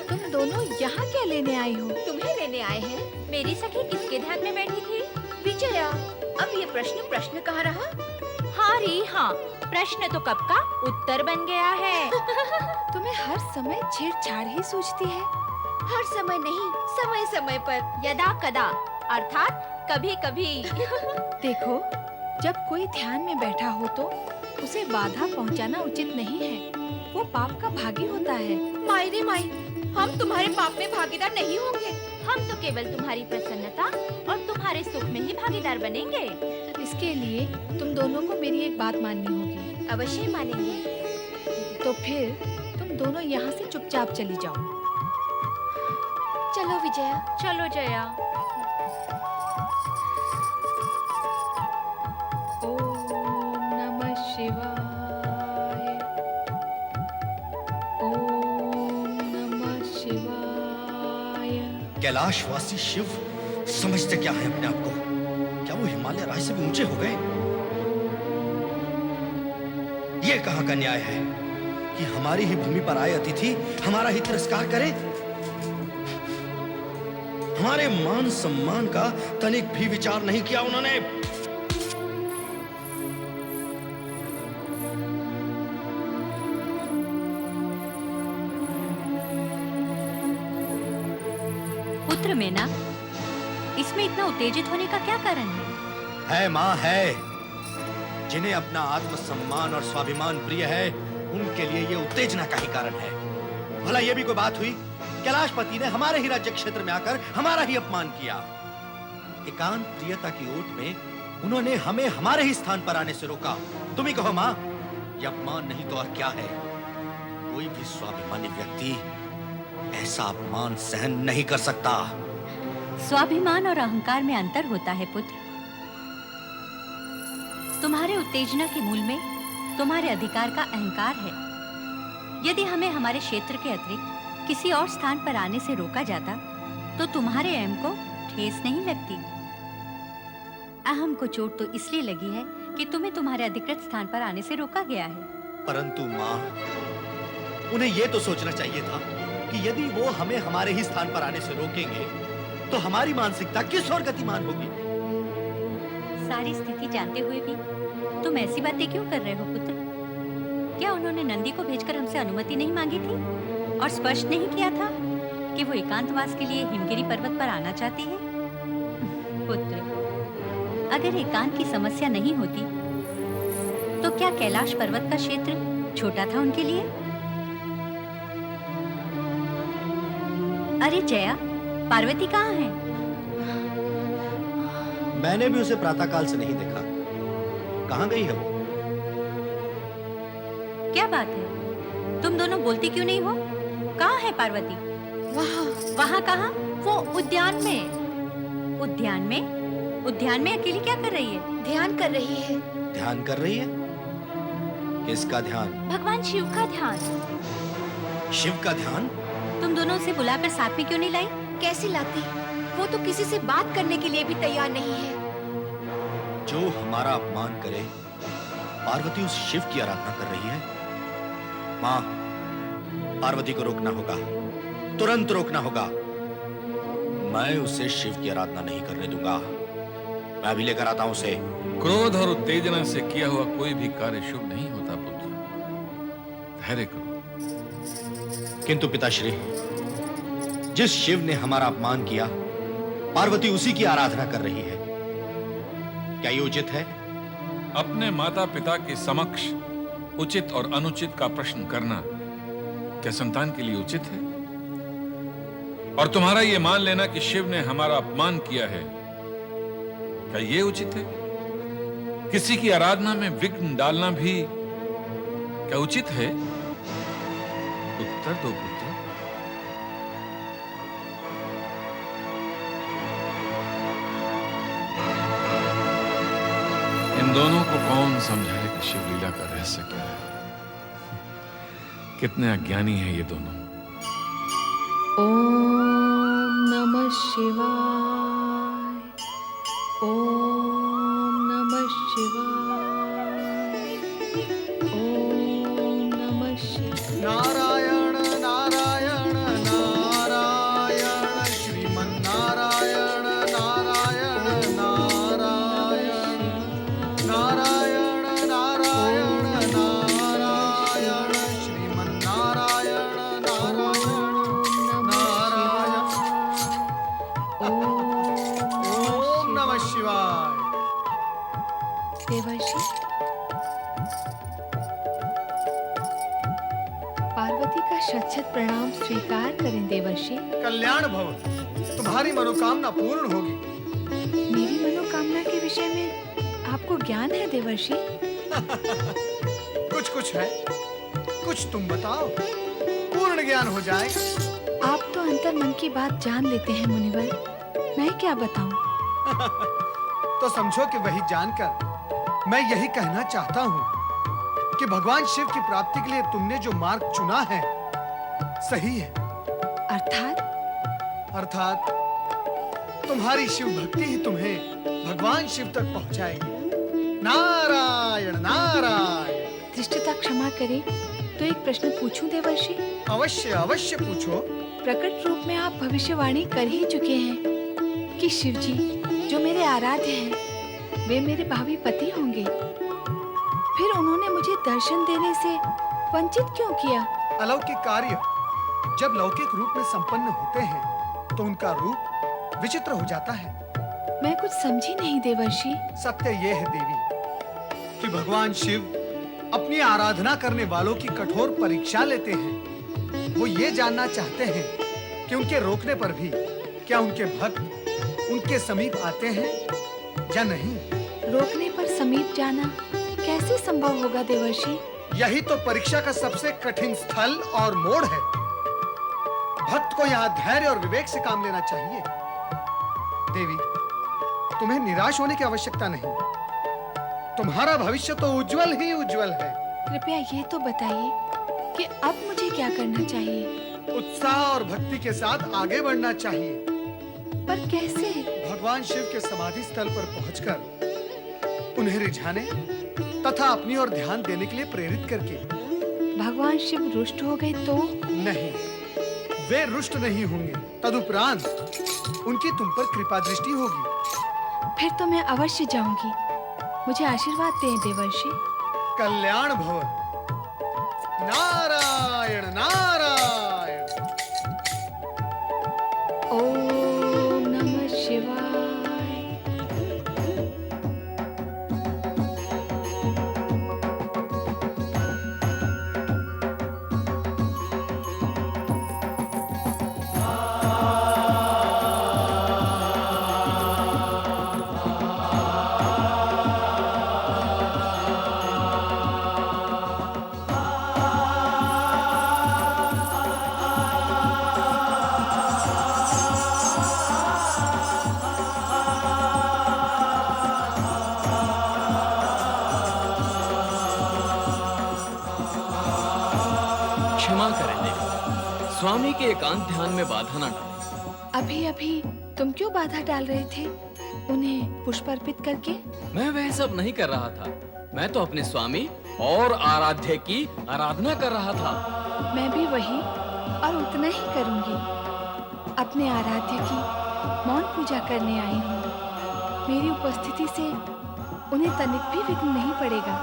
तुम दोनों यहाँ क्या लेने आई हो? तुम्हें लेने आए हैं।
मेरी सखी किसके ध्यान में बैठी थी?
विजया, अब ये प्रश्न कहाँ रहा?
हाँ री हाँ, प्रश्न तो कब का उत्तर बन गया है।
तुम्हें हर समय छेड़छाड़ ही सूझती है। हर समय नहीं, समय समय पर।
यदा कदा, अर्थात कभी कभी।
देखो, जब कोई ध्यान में बैठा हो तो उसे बाधा पहुंचाना उचित नहीं है। वो पाप का भागी होता है। माई रे माई, हम तुम्हारे पाप में भागीदार नहीं होंगे।
हम तो केवल तुम्हारी प्रसन्नता और तुम्हारे सुख में ही भागीदार बनेंगे।
इसके लिए तुम दोनों को मेरी एक बात माननी होगी।
अवश्य मानेंगे।
तो फिर तुम दोनों यहाँ से चुपचाप चली जाओ। चलो विजया।
चलो जया।
ओम नमः शिवाय। ओम नमः शिवाय।
कैलाशवासी शिव समझते क्या है अपने आप को? क्या वो हिमालय राय से भी ऊंचे हो गए? ये कहाँ का न्याय है कि हमारी ही भूमि पर आए अतिथि हमारा ही तिरस्कार करे? हमारे मान सम्मान का तनिक भी विचार नहीं किया उन्होंने।
पुत्र मेना, इसमें इतना उत्तेजित होने का क्या कारण है?
है माँ, है। जिन्हें अपना आत्मसम्मान और स्वाभिमान प्रिय है, उनके लिए ये उत्तेजना का ही कारण है। भला ये भी कोई बात हुई? कैलाशपति ने हमारे ही राज्य क्षेत्र में आकर हमारा ही अपमान किया। एकांत प्रियता की ओट में उन्होंने हमें हमारे ही स्थान पर आने से रोका। तुम ही कहो माँ, ये अपमान नहीं तो और क्या है? कोई भी स्वाभिमानी व्यक्ति ऐसा अपमान सहन नहीं कर सकता।
स्वाभिमान और अहंकार में अंतर होता है पुत्र। तुम्हारे उत्तेजना के मूल में तुम्हारे अधिकार का अहंकार है। यदि हमें हमारे क्षेत्र के अतिरिक्त किसी और स्थान पर आने से रोका जाता तो तुम्हारे अहम को ठेस नहीं लगती। अहम को चोट तो इसलिए लगी है कि तुम्हें तुम्हारे अधिकृत स्थान पर आने से रोका गया है।
परंतु माँ, उन्हें यह तो सोचना चाहिए था कि यदि वो हमें हमारे ही स्थान पर आने से रोकेंगे तो हमारी मानसिकता किस ओर गतिमान होगी।
सारी स्थिति जानते हुए भी तुम ऐसी बातें क्यों कर रहे हो पुत्र? क्या उन्होंने नंदी को भेजकर हमसे अनुमति नहीं मांगी थी और स्पष्ट नहीं किया था कि वो एकांतवास के लिए हिमगिरी पर्वत पर आना चाहती है? पुत्र, अगर एकांत की समस्या नहीं होती तो क्या कैलाश पर्वत का क्षेत्र छोटा था उनके लिए? अरे जया, पार्वती कहाँ है?
मैंने भी उसे प्रातःकाल से नहीं देखा। कहाँ गई है वो?
क्या बात है, तुम दोनों बोलती क्यों नहीं हो? कहाँ है पार्वती?
वहाँ।
वहाँ कहाँ? वो उद्यान में। उद्यान में? उद्यान में अकेली क्या कर रही है?
ध्यान कर रही है।
ध्यान कर रही है? किसका ध्यान?
भगवान शिव का ध्यान।
शिव का ध्यान?
तुम दोनों उसे बुलाकर साथ में क्यों नहीं लाई?
कैसे लाती?
वो तो किसी से बात करने के लिए भी तैयार नहीं है।
जो हमारा अपमान करे, पार्वती उस शिव की आराधना कर रही है। मां, पार्वती को रोकना होगा, तुरंत रोकना होगा। मैं उसे शिव की आराधना नहीं करने दूंगा। मैं अभी लेकर आता हूं उसे।
क्रोध और उत्तेजना से किया हुआ कोई भी कार्य शुभ नहीं होता पुत्र। धैर्य करो।
किंतु पिताश्री, जिस शिव ने हमारा अपमान किया, पार्वती उसी की आराधना कर रही है। क्या ये उचित है?
अपने माता पिता के समक्ष उचित और अनुचित का प्रश्न करना क्या संतान के लिए उचित है? और तुम्हारा ये मान लेना कि शिव ने हमारा अपमान किया है, क्या ये उचित है? किसी की आराधना में विघ्न डालना भी क्या उचित है? उत्तर दो पुत्र। इन दोनों को कौन समझाए कि शिवलीला का रहस्य क्या है? कितने अज्ञानी हैं ये दोनों।
ओम नमः शिवाय। ओम नमः शिवाय। ओम नमः शिवाय।
नारायण नारायण नारायण श्रीमन्नारायण नारायण नारायण नारायण नारायण नारायण श्रीमन्नारायण नारायण नारायण। ओम नमः शिवाय।
देवर्षि, पार्वती का शत-शत प्रणाम स्वीकार करें देवर्षि।
कल्याण भव, तुम्हारी मनोकामना पूर्ण होगी।
मेरी मनोकामना के विषय में आपको ज्ञान है देवर्षि?
कुछ कुछ है, कुछ तुम बताओ, पूर्ण ज्ञान हो जाए।
आप तो अंतर मन की बात जान लेते हैं मुनिवर, मैं क्या बताऊं?
तो समझो कि वही जानकर मैं यही कहना चाहता हूँ कि भगवान शिव की प्राप्ति के लिए तुमने जो मार्ग चुना है सही है।
अर्थात?
अर्थात तुम्हारी शिव भक्ति ही तुम्हें भगवान शिव तक पहुंचाएगी। नारायण नारायण।
धृष्टता क्षमा करें, तो एक प्रश्न पूछूं देवर्षि?
अवश्य अवश्य पूछो।
प्रकट रूप में आप भविष्यवाणी कर ही चुके हैं कि शिवजी जो मेरे आराध्य हैं, वे मेरे भावी पति होंगे। फिर उन्होंने मुझे दर्शन देने से वंचित क्यों किया?
अलौकिक कार्य जब लौकिक रूप में संपन्न होते हैं तो उनका रूप विचित्र हो जाता है।
मैं कुछ समझी नहीं देवर्षि।
सत्य ये है देवी कि भगवान शिव अपनी आराधना करने वालों की कठोर परीक्षा लेते हैं। वो ये जानना चाहते हैं कि उनके रोकने पर भी क्या उनके भक्त उनके समीप आते हैं या नहीं।
रोकने पर समीप जाना कैसे संभव होगा देवर्षि?
यही तो परीक्षा का सबसे कठिन स्थल और मोड़ है। भक्त को यहाँ धैर्य और विवेक से काम लेना चाहिए। देवी, तुम्हें निराश होने की आवश्यकता नहीं। तुम्हारा भविष्य तो उज्जवल ही उज्जवल है।
कृपया ये तो बताइए कि अब मुझे क्या करना चाहिए?
उत्साह और भक्ति के साथ आगे बढ़ना चाहिए।
पर कैसे?
भगवान शिव के समाधि स्थल पर पहुंचकर उन्हें रिझाने तथा अपनी ओर ध्यान देने के लिए प्रेरित करके।
भगवान शिव रुष्ट हो गए तो?
नहीं, वे रुष्ट नहीं होंगे। तदुपरांत उनकी तुम पर कृपा दृष्टि होगी।
फिर तो मैं अवश्य जाऊंगी। मुझे आशीर्वाद दें देवर्षि।
कल्याण भव। नारायण नारायण।
ओम नमः शिवाय।
क्षमा करें देवी, स्वामी के एकांत ध्यान में बाधा ना डालें।
अभी अभी तुम क्यों बाधा डाल रहे थे उन्हें पुष्प अर्पित करके?
मैं वह सब नहीं कर रहा था। मैं तो अपने स्वामी और आराध्य की आराधना कर रहा था।
मैं भी वही और उतना ही करूंगी। अपने आराध्य की मौन पूजा करने आई हूँ। मेरी उपस्थिति से उन्हें तनिक भी विघ्न नहीं पड़ेगा।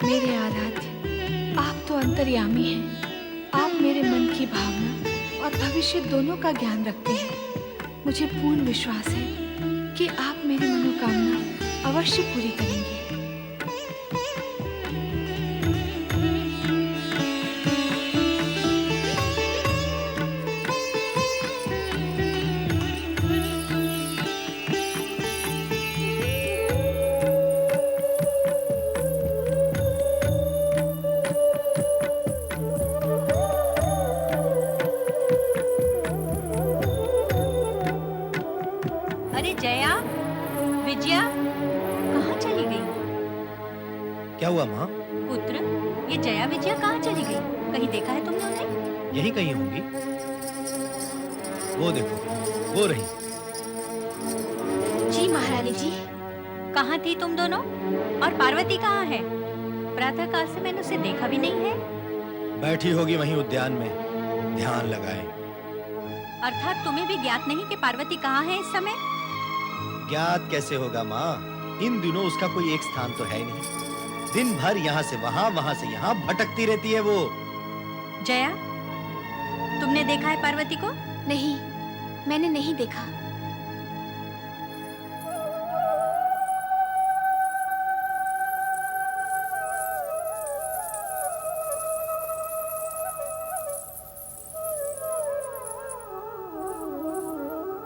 मेरे आराध्य, आप तो अंतर्यामी हैं। आप मेरे मन की भावना और भविष्य दोनों का ज्ञान रखते हैं। मुझे पूर्ण विश्वास है कि आप मेरी मनोकामना अवश्य पूरी करेंगे।
अरे जया, विजया, कहाँ चली गई?
क्या हुआ माँ?
पुत्र, ये जया विजया कहाँ चली गई? कहीं देखा है तुमने उन्हें?
यही कहीं होंगी। वो देखो, वो रही।
जी महारानी जी। कहाँ थी तुम दोनों? और पार्वती कहाँ है? प्रातः काल से मैंने उसे देखा भी नहीं है।
बैठी होगी वहीं उद्यान में, ध्यान लगाए।
अर्थात तुम्हें भी ज्ञात नहीं कि पार्वती कहाँ है इस समय?
ज्ञात कैसे होगा माँ? इन दिनों उसका कोई एक स्थान तो है नहीं। दिन भर यहाँ से वहाँ, वहाँ से यहाँ भटकती रहती है वो।
जया, तुमने देखा है पार्वती को?
नहीं, मैंने नहीं देखा।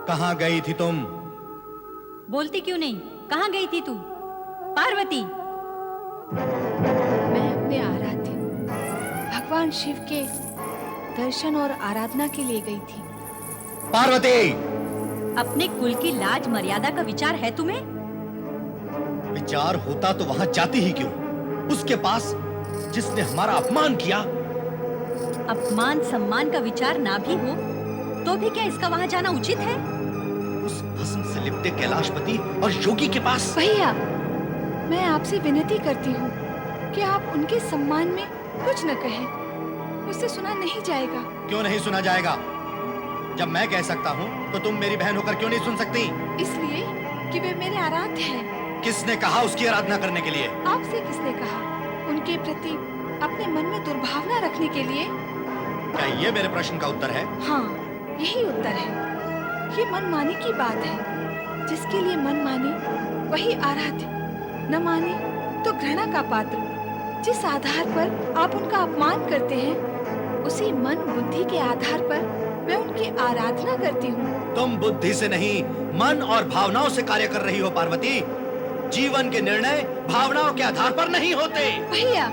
कहाँ गई थी तुम?
बोलती क्यों नहीं? कहाँ गई थी तू? पार्वती!
मैं अपने आराध्य भगवान शिव के दर्शन और आराधना के लिए गई थी।
पार्वती!
अपने कुल की लाज मर्यादा का विचार है तुम्हें?
विचार होता तो वहां जाती ही क्यों? उसके पास जिसने हमारा अपमान किया।
अपमान सम्मान का विचार ना भी हो तो भी क्या इसका वहां जाना उचित है?
उस भस्म से लिपटे कैलाशपति और योगी के पास।
भैया, मैं आपसे विनती करती हूँ कि आप उनके सम्मान में कुछ न कहें। मुझसे सुना नहीं जाएगा।
क्यों नहीं सुना जाएगा? जब मैं कह सकता हूँ तो तुम मेरी बहन होकर क्यों नहीं सुन सकती?
इसलिए कि वे मेरे आराध्य हैं।
किसने कहा उसकी आराधना करने के लिए?
आपसे किसने कहा? उनके प्रति अपने मन में दुर्भावना रखने के लिए।
क्या ये मेरे प्रश्न का उत्तर है?
हाँ, यही उत्तर है। ये मनमानी की बात है। जिसके लिए मन माने वही आराध्य, न माने तो घृणा का पात्र। जिस आधार पर आप उनका अपमान करते हैं उसी मन बुद्धि के आधार पर मैं उनकी आराधना करती हूँ।
तुम बुद्धि से नहीं, मन और भावनाओं से कार्य कर रही हो पार्वती। जीवन के निर्णय भावनाओं के आधार पर नहीं होते।
भैया,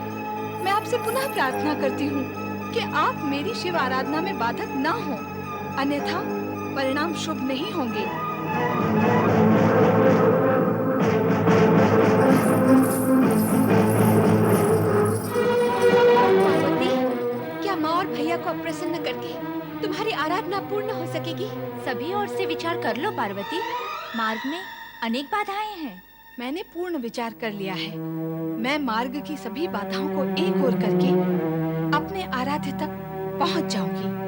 मैं आपसे पुनः प्रार्थना करती हूँ कि आप मेरी शिव आराधना में बाधक न हो, अन्यथा परिणाम शुभ नहीं होंगे।
पार्वती, क्या माँ और भैया को अप्रसन्न करके तुम्हारी आराधना पूर्ण हो सकेगी? सभी ओर से विचार कर लो पार्वती, मार्ग में अनेक बाधाएं हैं।
मैंने पूर्ण विचार कर लिया है। मैं मार्ग की सभी बाधाओं को एक ओर करके अपने आराध्य तक पहुंच जाऊंगी।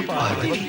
पार्वती,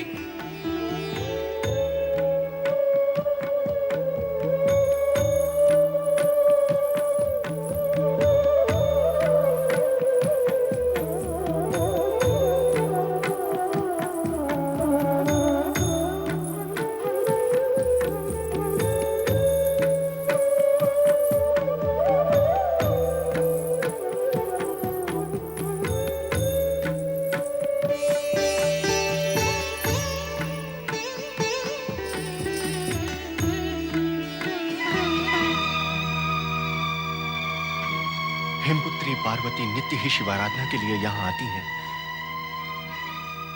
हिमपुत्री पार्वती नित्य ही शिवाराधना के लिए यहाँ आती हैं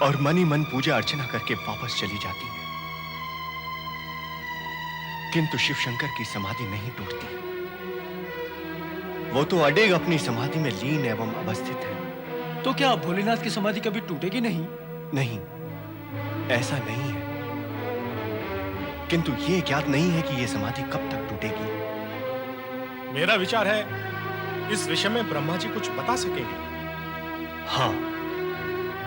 और मन ही मन पूजा अर्चना करके वापस चली जाती हैं, किंतु शिव शंकर की समाधि नहीं टूटती। वो तो अडेग अपनी समाधि में लीन एवं अवस्थित है।
तो क्या भोलेनाथ की समाधि कभी टूटेगी नहीं?
नहीं, ऐसा नहीं है, किंतु ये ज्ञात नहीं है कि ये समाधि कब तक टूटेगी।
मेरा विचार है इस विषय में ब्रह्मा जी कुछ बता सकेंगे।
हाँ,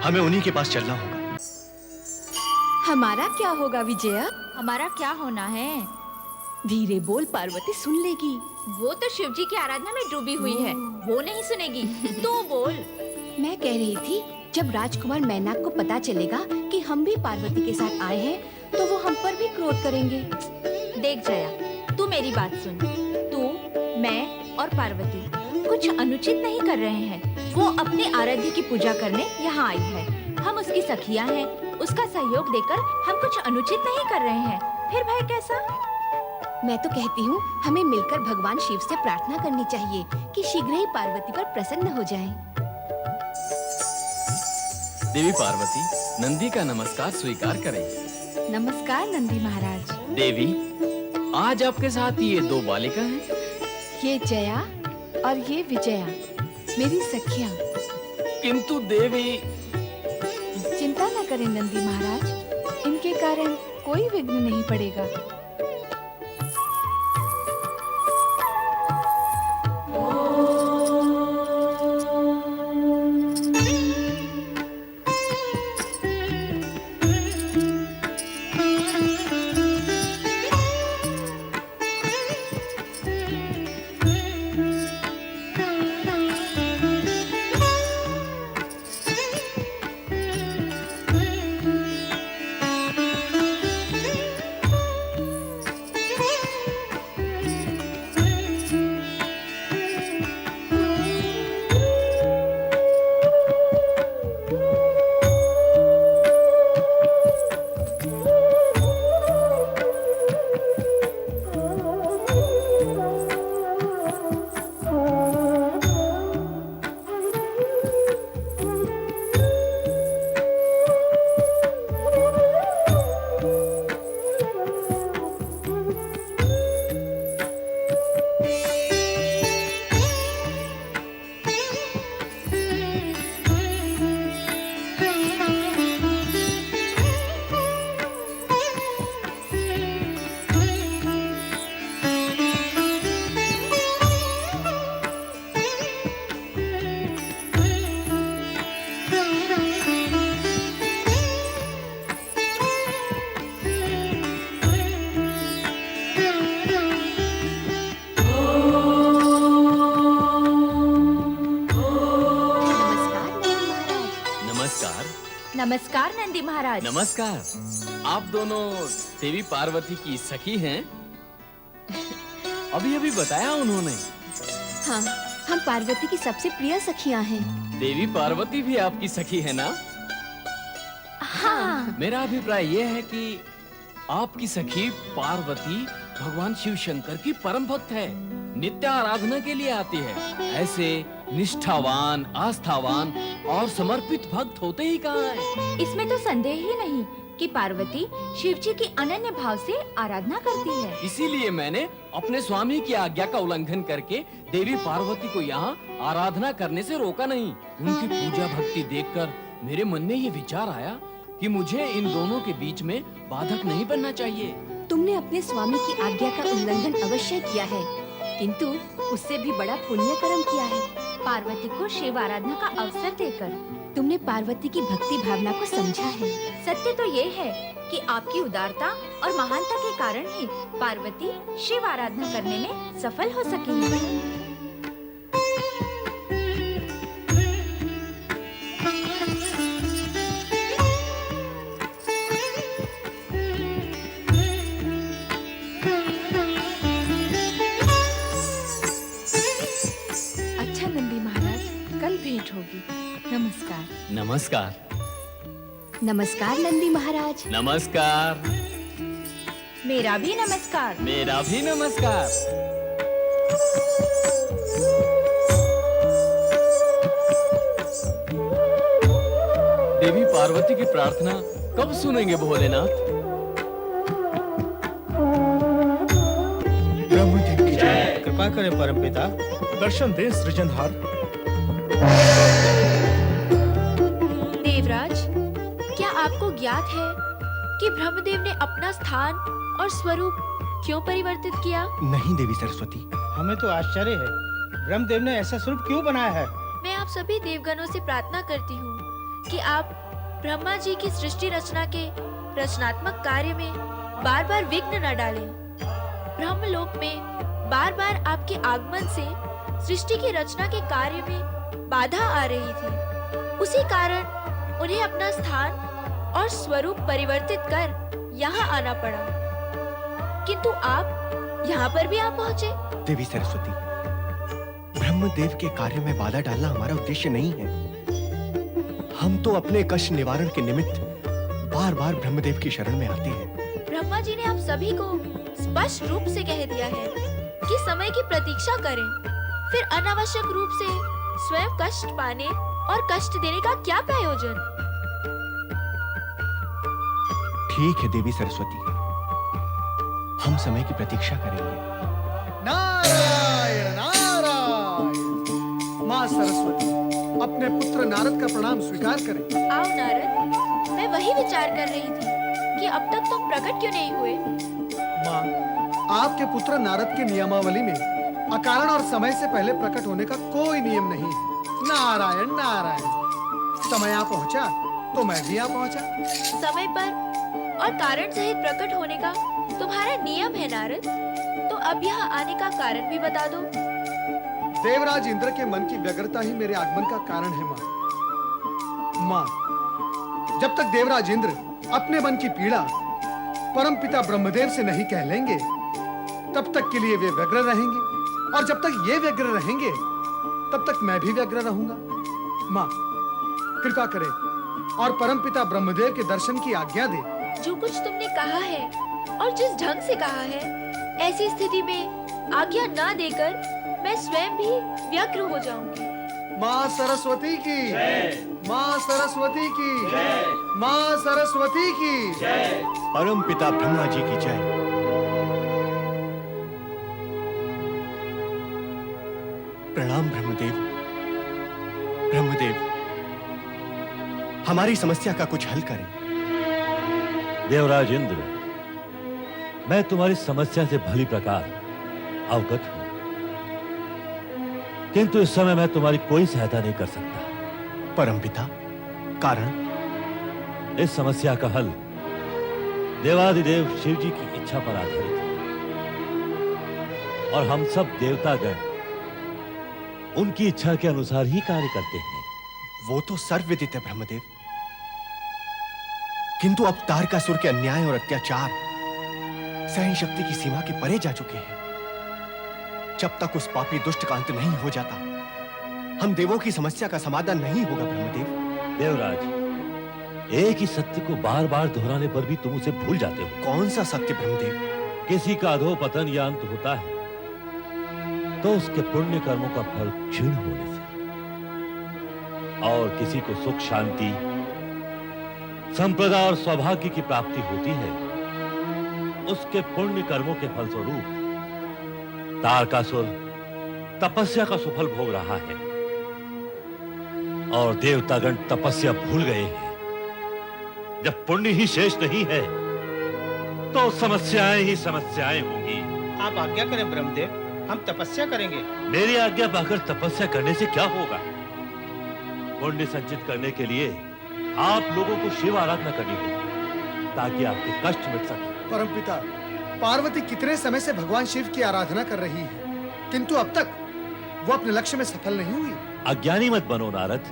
हमें उन्हीं के पास चलना होगा।
हमारा क्या होगा विजया?
हमारा क्या होना है?
धीरे बोल पार्वती, सुन लेगी।
वो तो शिव जी की आराधना में डूबी हुई है, वो नहीं सुनेगी। तू बोल।
मैं कह रही थी, जब राजकुमार मैनाक को पता चलेगा कि हम भी पार्वती के साथ आए हैं, तो वो हम पर भी क्रोध करेंगे।
देख जया, तू मेरी बात सुन। तू, मैं और पार्वती कुछ अनुचित नहीं कर रहे हैं। वो अपने आराध्य की पूजा करने यहाँ आई है। हम उसकी सखियाँ हैं, उसका सहयोग देकर हम कुछ अनुचित नहीं कर रहे हैं। फिर भाई कैसा?
मैं तो कहती हूँ, हमें मिलकर भगवान शिव से प्रार्थना करनी चाहिए कि शीघ्र ही पार्वती पर प्रसन्न हो जाएं।
देवी पार्वती, नंदी का नमस्कार स्वीकार करें।
नमस्कार नंदी महाराज।
देवी, आज आपके साथ ये दो बालिका हैं।
ये जया और ये विजया, मेरी सखियाँ।
किंतु देवी,
चिंता न करें नंदी महाराज, इनके कारण कोई विघ्न नहीं पड़ेगा।
नमस्कार नंदी महाराज।
नमस्कार। आप दोनों देवी पार्वती की सखी हैं? अभी अभी बताया उन्होंने।
हाँ, हम पार्वती की सबसे प्रिय सखियां हैं।
देवी पार्वती भी आपकी सखी है ना?
हाँ।
मेरा अभिप्राय यह है कि आपकी सखी पार्वती भगवान शिव शंकर की परम भक्त है, नित्य आराधना के लिए आती है। ऐसे निष्ठावान, आस्थावान और समर्पित भक्त होते ही कहाँ हैं?
इसमें तो संदेह ही नहीं कि पार्वती शिव जी की अनन्य भाव से आराधना करती है।
इसीलिए मैंने अपने स्वामी की आज्ञा का उल्लंघन करके देवी पार्वती को यहाँ आराधना करने से रोका नहीं। उनकी पूजा भक्ति देखकर मेरे मन में ये विचार आया कि मुझे इन दोनों के बीच में बाधक नहीं बनना चाहिए।
तुमने अपने स्वामी की आज्ञा का उल्लंघन अवश्य किया है, किंतु उससे भी बड़ा पुण्य कर्म किया है।
पार्वती को शिव आराधना का अवसर देकर
तुमने पार्वती की भक्ति भावना को समझा है।
सत्य तो ये है कि आपकी उदारता और महानता के कारण ही पार्वती शिव आराधना करने में सफल हो सकी है।
अच्छा नंदी महाराज, कल भेंट होगी। नमस्कार।
नमस्कार।
नमस्कार नंदी महाराज।
नमस्कार।
मेरा भी नमस्कार।
मेरा भी नमस्कार। देवी पार्वती की प्रार्थना कब सुनेंगे भोलेनाथ?
ब्रह्मदेव की जय। कृपा करें परमपिता, दर्शन दें सृजनहार।
देवराज, क्या आपको ज्ञात है कि ब्रह्मदेव ने अपना स्थान और स्वरूप क्यों परिवर्तित किया?
नहीं देवी सरस्वती,
हमें तो आश्चर्य है, ब्रह्मदेव ने ऐसा स्वरूप क्यों बनाया है?
मैं आप सभी देवगणों से प्रार्थना करती हूँ कि आप ब्रह्मा जी की सृष्टि रचना के रचनात्मक कार्य में बार बार विघ्न न डालें। ब्रह्मलोक में बार बार आपके आगमन से सृष्टि की रचना के कार्य में बाधा आ रही थी। उसी कारण उन्हें अपना स्थान और स्वरूप परिवर्तित कर यहाँ आना पड़ा, किंतु आप यहाँ पर भी आ पहुँचे।
देवी सरस्वती, ब्रह्मदेव के कार्य में बाधा डालना हमारा उद्देश्य नहीं है। हम तो अपने कष्ट निवारण के निमित्त बार बार ब्रह्मदेव की शरण में आते हैं।
ब्रह्मा जी ने आप सभी को स्पष्ट रूप से कह दिया है कि समय की प्रतीक्षा करें, फिर अनावश्यक रूप से स्वयं कष्ट पाने और कष्ट देने का क्या प्रयोजन?
ठीक है देवी सरस्वती, हम समय की प्रतीक्षा करेंगे।
नारायण नारायण। माँ सरस्वती, अपने पुत्र नारद का प्रणाम स्वीकार करें।
आओ नारद, मैं वही विचार कर रही थी कि अब तक तुम प्रकट क्यों नहीं हुए?
माँ, आपके पुत्र नारद की नियमावली में अकारण और समय से पहले प्रकट होने का कोई नियम नहीं है। नारायण नारायण। समय आ पहुँचा तो मैं भी आ पहुँचा।
समय पर और कारण सहित प्रकट होने का तुम्हारा नियम है नारद, तो अब यहाँ आने का कारण भी बता दो।
देवराज इंद्र के मन की व्यग्रता ही मेरे आगमन का कारण है माँ। माँ, जब तक देवराज इंद्र अपने मन की पीड़ा परमपिता ब्रह्मदेव से नहीं कह लेंगे, तब तक के लिए वे व्यग्र रहेंगे, और जब तक ये व्यग्र रहेंगे तब तक मैं भी व्यग्र रहूंगा। माँ, कृपा करें और परमपिता ब्रह्मदेव के दर्शन की आज्ञा दे।
जो कुछ तुमने कहा है और जिस ढंग से कहा है, ऐसी स्थिति में आज्ञा ना देकर मैं स्वयं भी व्यग्र हो जाऊंगी।
माँ सरस्वती की माँ सरस्वती की माँ सरस्वती की
परम पिता ब्रह्मा जी की जय। प्रणाम ब्रह्मदेव। ब्रह्मदेव, हमारी समस्या का कुछ हल करें।
देवराज इंद्र, मैं तुम्हारी समस्या से भली प्रकार अवगत हूं, किंतु इस समय मैं तुम्हारी कोई सहायता नहीं कर सकता।
परमपिता, कारण?
इस समस्या का हल देवादिदेव शिव जी की इच्छा पर आधारित है, और हम सब देवतागण उनकी इच्छा के अनुसार ही कार्य करते हैं।
वो तो सर्वविदित है ब्रह्मदेव,
किंतु अब तारकासुर के अन्याय और अत्याचार सहन शक्ति की सीमा के परे जा चुके हैं। जब तक उस पापी दुष्ट का अंत नहीं हो जाता, हम देवों की समस्या का समाधान नहीं होगा ब्रह्मदेव।
देवराज, एक ही सत्य को बार बार दोहराने पर भी तुम उसे भूल जाते हो।
कौन सा सत्य ब्रह्मदेव?
किसी का अधोपतन या अंत होता है तो उसके पुण्य कर्मों का फल क्षीण होने से, और किसी को सुख शांति संप्रदा और सौभाग्य की प्राप्ति होती है उसके पुण्य कर्मों के फलस्वरूप। तारकासुर तपस्या का सुफल भोग रहा है और देवतागण तपस्या भूल गए हैं। जब पुण्य ही शेष नहीं है तो समस्याएं ही समस्याएं होंगी।
आप आज्ञा करें ब्रह्मदेव, हम तपस्या करेंगे।
मेरी आज्ञा पाकर तपस्या करने से क्या होगा? पुण्य संचित करने के लिए आप लोगों को शिव आराधना करनी होगी ताकि आपके कष्ट मिट सके।
परमपिता, पार्वती कितने समय से भगवान शिव की आराधना कर रही है, किंतु अब तक वो अपने लक्ष्य में सफल नहीं हुई।
अज्ञानी मत बनो नारद,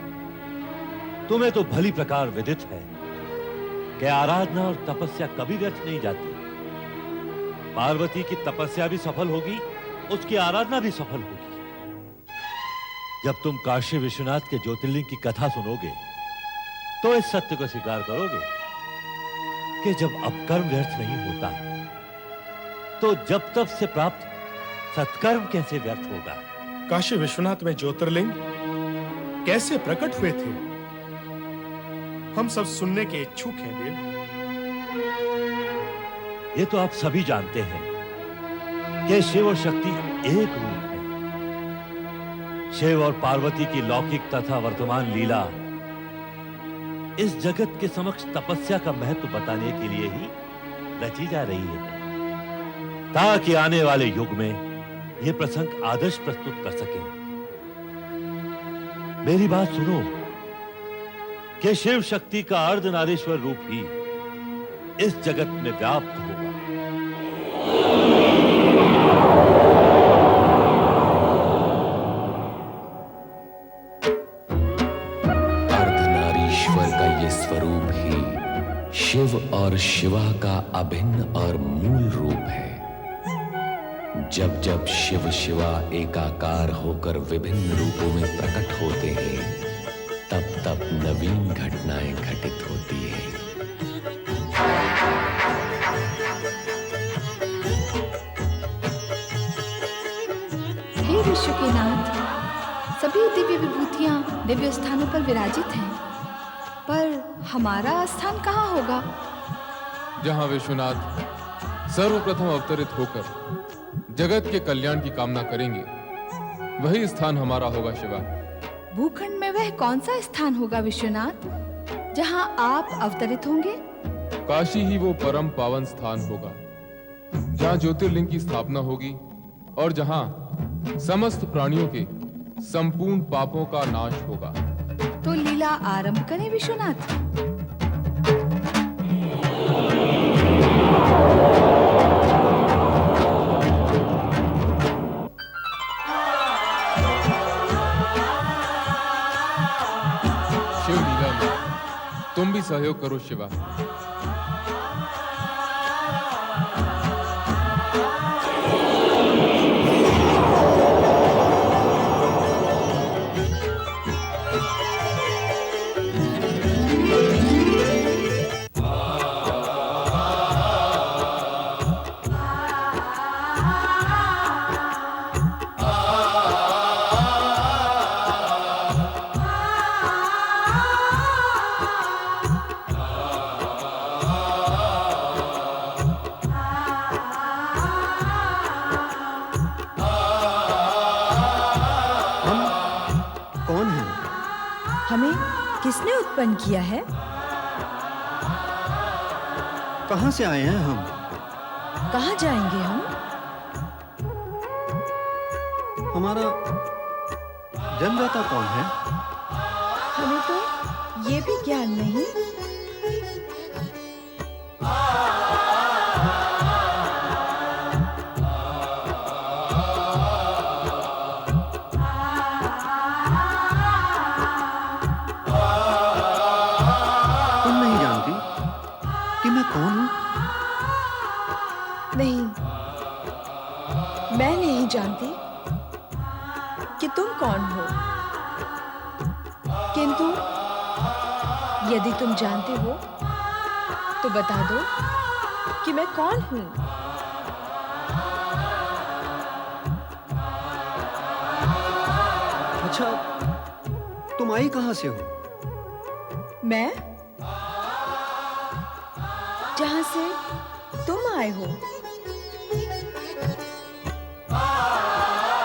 तुम्हें तो भली प्रकार विदित है कि आराधना और तपस्या कभी व्यर्थ नहीं जाती। पार्वती की तपस्या भी सफल होगी, उसकी आराधना भी सफल होगी। जब तुम काशी विश्वनाथ के ज्योतिर्लिंग की कथा सुनोगे तो इस सत्य को स्वीकार करोगे कि जब अपकर्म व्यर्थ नहीं होता तो जब तब से प्राप्त सत्कर्म कैसे व्यर्थ होगा?
काशी विश्वनाथ में ज्योतिर्लिंग कैसे प्रकट हुए थे, हम सब सुनने के इच्छुक हैं देव।
ये तो आप सभी जानते हैं कि शिव और शक्ति एक रूप है। शिव और पार्वती की लौकिक तथा वर्तमान लीला इस जगत के समक्ष तपस्या का महत्व बताने के लिए ही रची जा रही है ताकि आने वाले युग में यह प्रसंग आदर्श प्रस्तुत कर सके। मेरी बात सुनो कि शिव शक्ति का अर्धनारीश्वर रूप ही इस जगत में व्याप्त होगा।
अर्धनारीश्वर का ये स्वरूप ही शिव और शिवा का अभिन्न और मूल रूप है। जब जब शिव शिवा एकाकार होकर विभिन्न रूपों में प्रकट होते हैं, तब तब नवीन घटनाएं घटित होती हैं।
हे विश्व के नाथ, सभी दिव्य विभूतियां दिव्य स्थानों पर विराजित हैं, पर हमारा स्थान कहाँ होगा?
जहां विश्वनाथ सर्वप्रथम अवतरित होकर जगत के कल्याण की कामना करेंगे, वही स्थान हमारा होगा शिवा।
भूखंड में वह कौन सा स्थान होगा विश्वनाथ जहां आप अवतरित होंगे?
काशी ही वो परम पावन स्थान होगा जहां ज्योतिर्लिंग की स्थापना होगी और जहां समस्त प्राणियों के संपूर्ण पापों का नाश होगा।
तो लीला आरंभ करें विश्वनाथ।
शिव लीला में तुम भी सहयोग करो शिवा।
हमें किसने उत्पन्न किया है?
कहां से आए हैं हम?
कहां जाएंगे हम?
हमारा जन्मदाता कौन है?
हमें तो ये भी ज्ञान नहीं।
कौन हूं?
नहीं, मैं नहीं जानती कि तुम कौन हो, किंतु यदि तुम जानते हो तो बता दो कि मैं कौन हूं।
अच्छा, तुम आई कहां से हो?
मैं जहां से तुम आए हो।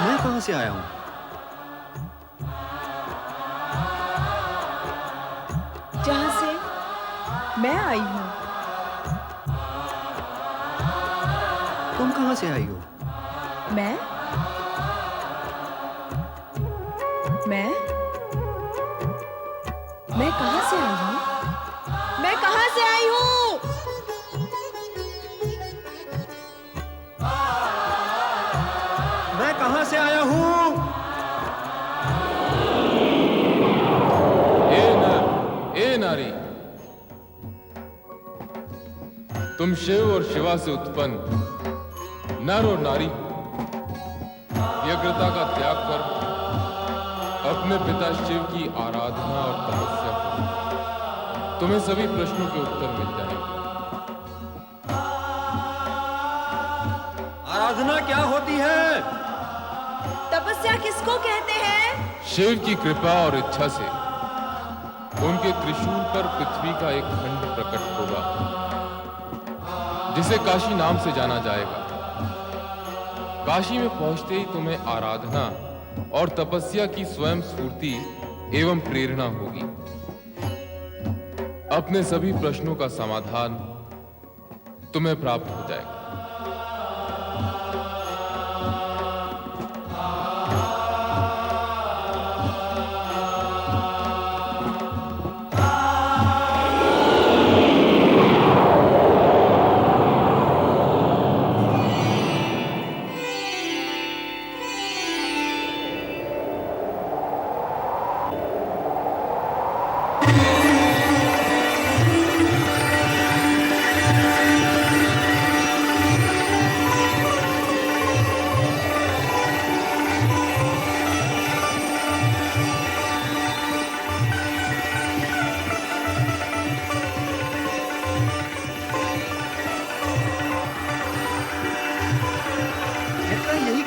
मैं कहां से आया हूं?
जहां से मैं आई हूं।
तुम कहां से आई हो?
मैं कहां से आई हूं? मैं कहां से आई हूं?
मैं कहां से आया हूं?
ए नारी, तुम शिव और शिवा से उत्पन्न नर और नारी, व्यग्रता का त्याग कर अपने पिता शिव की आराधना और तपस्या करो। तुम्हें सभी प्रश्नों के उत्तर मिल जाएंगे।
आराधना क्या होती है?
तपस्या किसको कहते हैं?
शिव की कृपा और इच्छा से उनके त्रिशूल पर पृथ्वी का एक खंड प्रकट होगा, जिसे काशी नाम से जाना जाएगा। काशी में पहुंचते ही तुम्हें आराधना और तपस्या की स्वयं स्फूर्ति एवं प्रेरणा होगी। अपने सभी प्रश्नों का समाधान तुम्हें प्राप्त हो जाएगा।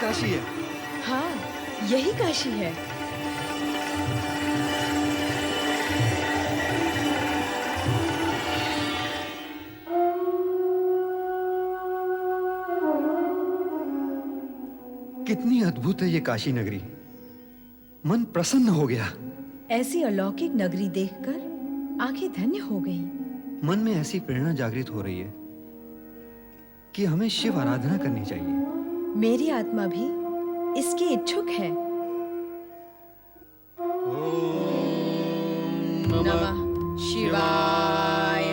काशी है।
हाँ, यही काशी है।
कितनी अद्भुत है ये काशी नगरी। मन प्रसन्न हो गया।
ऐसी अलौकिक नगरी देखकर आंखें धन्य हो गईं।
मन में ऐसी प्रेरणा जागृत हो रही है कि हमें शिव आराधना करनी चाहिए।
मेरी आत्मा भी इसकी इच्छुक है। नमः शिवाय।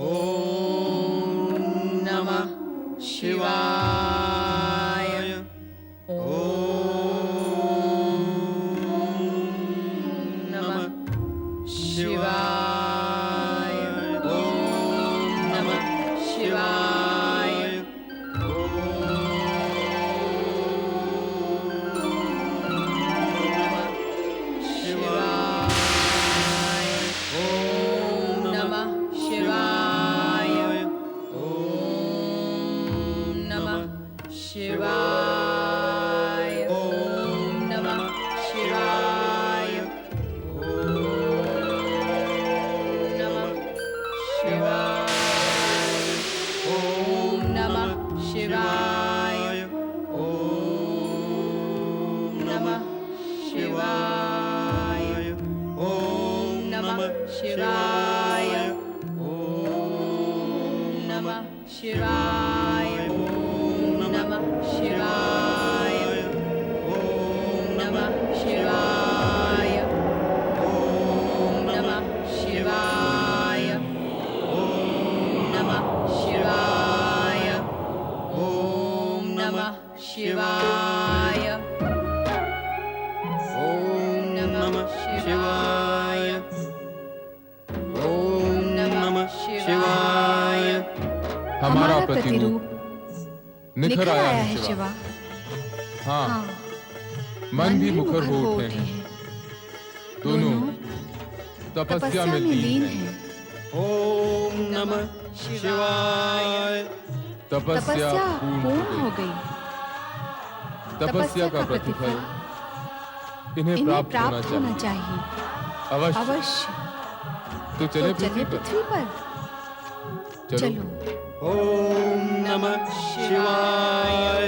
ओम नमः शिवाय। ओम नमः शिवाय। ओम नमः शिवाय। शिवाय। ओम नमः शिवाय। ओम नमः शिवाय। ओम नमः शिवाय। ओम नमः शिवाय। ओम नमः शिवाय। ओम नमः शिवाय। ओम नमः शिवाय। ओम नमः शिवाय। ओम नमः शिवाय। ओम नमः शिवाय। ओम नमः शिवाय। ओम नमः शिवाय। ओम नमः शिवाय।
हमारा प्रतिरूप निखर आया है शिवा। हाँ, मन भी मुखर हो उठे हैं। दोनों तपस्या में लीन हैं।
ओम नमः शिवाय।
तपस्या पूर्ण हो गई। तपस्या का प्रतिफल इन्हें प्राप्त होना चाहिए। अवश्य।
अवश्य।
तो चले
पृथ्वी पर। चलो।
ओम नमः शिवाय।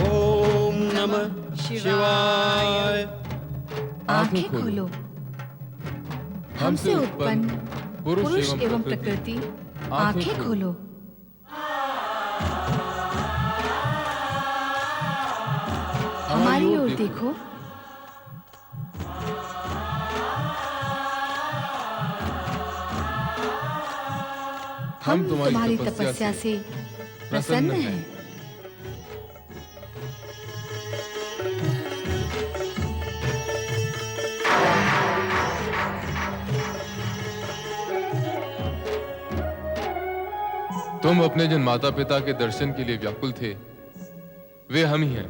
ओम नमः शिवाय।
आंखें खोलो। हमसे उत्पन्न पुरुष एवं प्रकृति, आंखें खोलो। हमारी ओर देखो। हम तुम्हारी तपस्या से प्रसन्न हैं।
तुम अपने जिन माता पिता के दर्शन के लिए व्याकुल थे, वे हम ही हैं।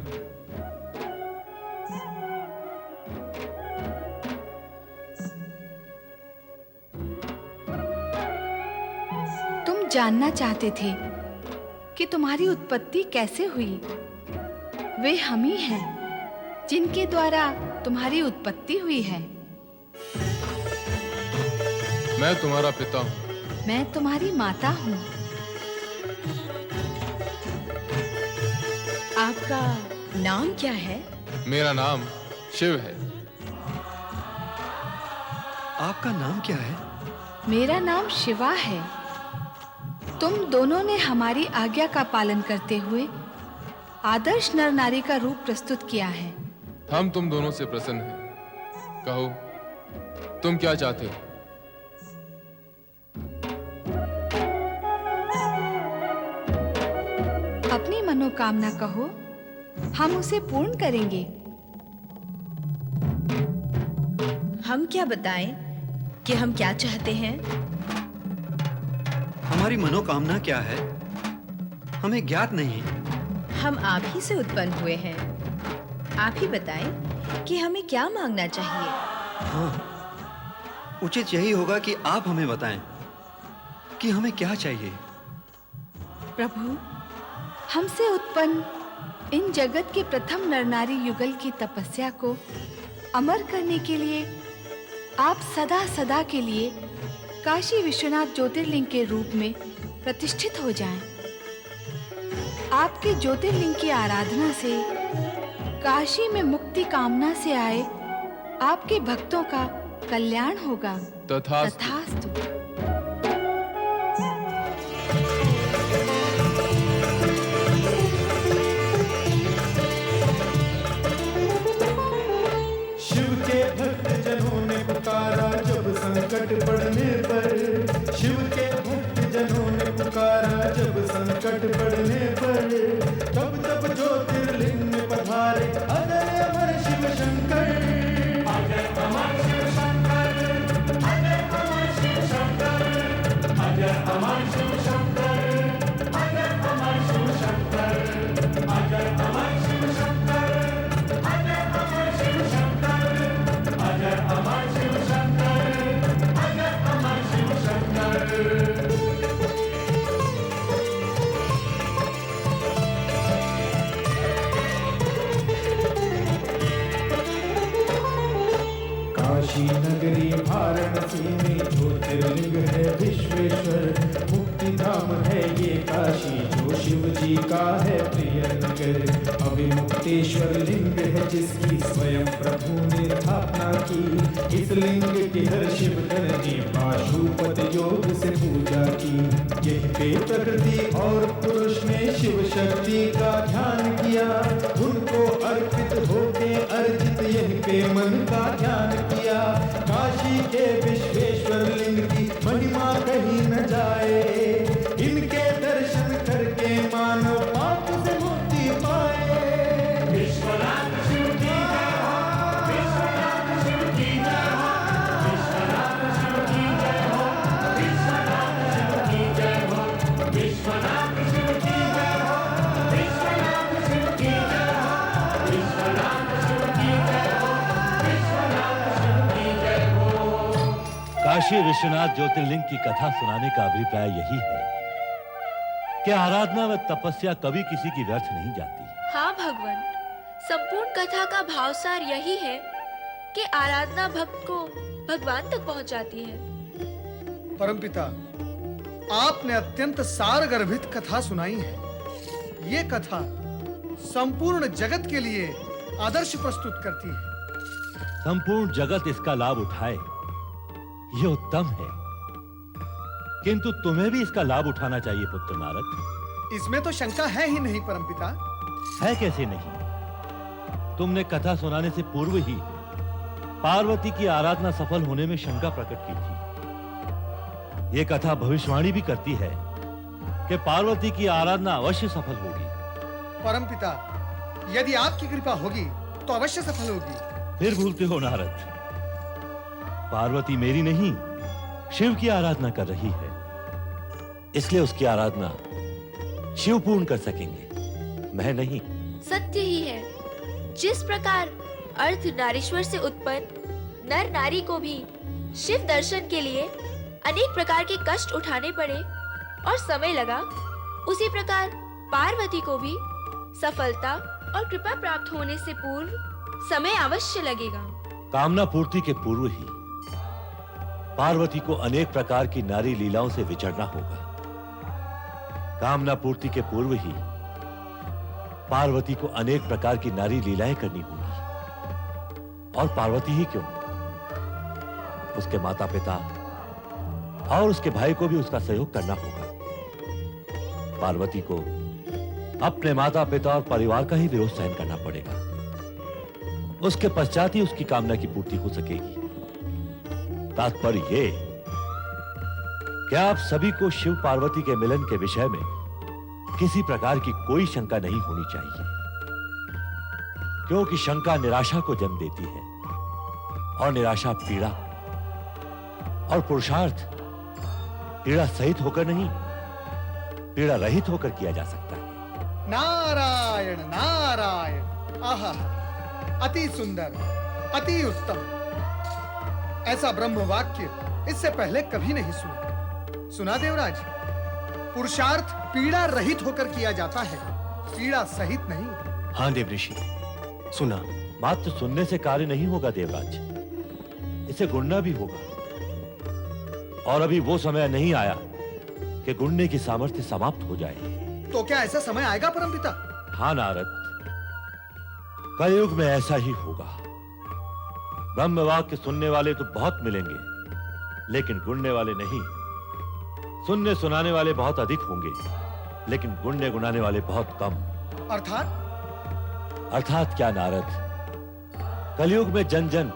तुम जानना चाहते थे कि तुम्हारी उत्पत्ति कैसे हुई। वे हम ही हैं जिनके द्वारा तुम्हारी उत्पत्ति हुई है।
मैं तुम्हारा पिता हूं।
मैं तुम्हारी माता हूं।
आपका नाम क्या है?
मेरा नाम शिव है।
आपका नाम क्या है?
मेरा नाम शिवा है। तुम दोनों ने हमारी आज्ञा का पालन करते हुए आदर्श नर नारी का रूप प्रस्तुत किया है।
हम तुम दोनों से प्रसन्न हैं। कहो, तुम क्या चाहते हो?
अपनी मनोकामना कहो, हम उसे पूर्ण करेंगे।
हम क्या बताएं कि हम क्या चाहते हैं?
हमारी मनोकामना क्या है, हमें ज्ञात नहीं।
हम आप ही से उत्पन्न हुए हैं। आप ही बताएं कि हमें क्या मांगना चाहिए।
हाँ, उचित यही होगा कि आप हमें बताएं कि हमें क्या चाहिए।
प्रभु, हमसे उत्पन्न इन जगत के प्रथम नरनारी युगल की तपस्या को अमर करने के लिए आप सदा सदा के लिए काशी विश्वनाथ ज्योतिर्लिंग के रूप में प्रतिष्ठित हो जाएं। आपके ज्योतिर्लिंग की आराधना से काशी में मुक्ति कामना से आए आपके भक्तों का कल्याण होगा। तथास्तु।
शिव के भक्त जनों ने पुकारा जब संकट पड़ने पर। शिव के भक्त जनों ने पुकारा जब संकट पड़ने पर। तब तब ज्योतिर्लिंग में पधारे अजय अमर शिव शंकर। अजय अमर शिव शंकर। अजय अमर शिव शंकर। अजय अमर शिव शंकर। अजय अमर शिव शंकर। अजय अमर शिव शंकर। अजय अमर शिव शंकर। अजय अमर शिव शंकर। अजय अमर शिव शंकर। काशी नगरी वाराणसी में ज्योतिर्लिंग है विश्वेश्वर। मुक्ति धाम है ये काशी जो शिव जी का है प्रिय नगर। अभिमुक्तेश्वर लिंग है जिसकी स्वयं प्रभु ने स्थापना की। इस लिंग की हर शिवधन ने पाशुपत योग से पूजा की। यही पे प्रकृति और पुरुष ने शिव शक्ति का ध्यान किया। उनको अर्पित होके अर्जित यही पे मन का ध्यान किया। काशी के विश्वेश्वर लिंग की महिमा कहीं न जाए। इन
काशी विश्वनाथ ज्योतिर्लिंग की कथा सुनाने का अभिप्राय यही है कि आराधना व तपस्या कभी किसी की व्यर्थ नहीं जाती।
हाँ भगवान, संपूर्ण कथा का भावसार यही है कि आराधना भक्त को भगवान तक पहुंचाती है।
परमपिता, आपने अत्यंत सारगर्भित कथा सुनाई है। ये कथा संपूर्ण जगत के लिए आदर्श प्रस्तुत करती है।
संपूर्ण जगत इसका लाभ उठाए, ये उत्तम है, किंतु तुम्हें भी इसका लाभ उठाना चाहिए पुत्र नारद।
इसमें तो शंका है ही नहीं परमपिता।
है कैसे नहीं? तुमने कथा सुनाने से पूर्व ही पार्वती की आराधना सफल होने में शंका प्रकट की थी। यह कथा भविष्यवाणी भी करती है कि पार्वती की आराधना अवश्य सफल होगी।
परमपिता, यदि आपकी कृपा होगी तो अवश्य सफल होगी।
फिर भूलते हो नारद, पार्वती मेरी नहीं शिव की आराधना कर रही है, इसलिए उसकी आराधना शिव पूर्ण कर सकेंगे, मैं नहीं।
सत्य ही है, जिस प्रकार अर्ध नारीश्वर से उत्पन्न नर नारी को भी शिव दर्शन के लिए अनेक प्रकार के कष्ट उठाने पड़े और समय लगा, उसी प्रकार पार्वती को भी सफलता और कृपा प्राप्त होने से पूर्व समय अवश्य लगेगा।
कामना पूर्ति के पूर्व ही पार्वती को अनेक प्रकार की नारी लीलाओं से विचरना होगा। कामना पूर्ति के पूर्व ही पार्वती को अनेक प्रकार की नारी लीलाएं करनी होगी। और पार्वती ही क्यों, उसके माता पिता और उसके भाई को भी उसका सहयोग करना होगा। पार्वती को अपने माता पिता और परिवार का ही विरोध सहन करना पड़ेगा, उसके पश्चात ही उसकी कामना की पूर्ति हो सकेगी। तात्पर्य ये कि आप सभी को शिव पार्वती के मिलन के विषय में किसी प्रकार की कोई शंका नहीं होनी चाहिए, क्योंकि शंका निराशा को जन्म देती है और निराशा पीड़ा, और पुरुषार्थ पीड़ा सहित होकर नहीं, पीड़ा रहित होकर किया जा सकता है।
नारायण नारायण, आहा, अति सुंदर, अति उत्तम। ऐसा ब्रह्म वाक्य इससे पहले कभी नहीं सुना। सुना देवराज, पुरुषार्थ पीड़ा रहित होकर किया जाता है, पीड़ा सहित नहीं।
हाँ देवऋषि, सुना।
मात्र सुनने से कार्य नहीं होगा देवराज, इसे गुणना भी होगा। और अभी वो समय नहीं आया कि गुणने की सामर्थ्य समाप्त हो जाए।
तो क्या ऐसा समय आएगा परमपिता?
हाँ नारद, कलयुग में ऐसा ही होगा। ब्रह्म वाक्य सुनने वाले तो बहुत मिलेंगे, लेकिन गुणने वाले नहीं। सुनने सुनाने वाले बहुत अधिक होंगे, लेकिन गुणने गुनाने वाले बहुत कम। अर्थात क्या नारद, कलयुग में जन जन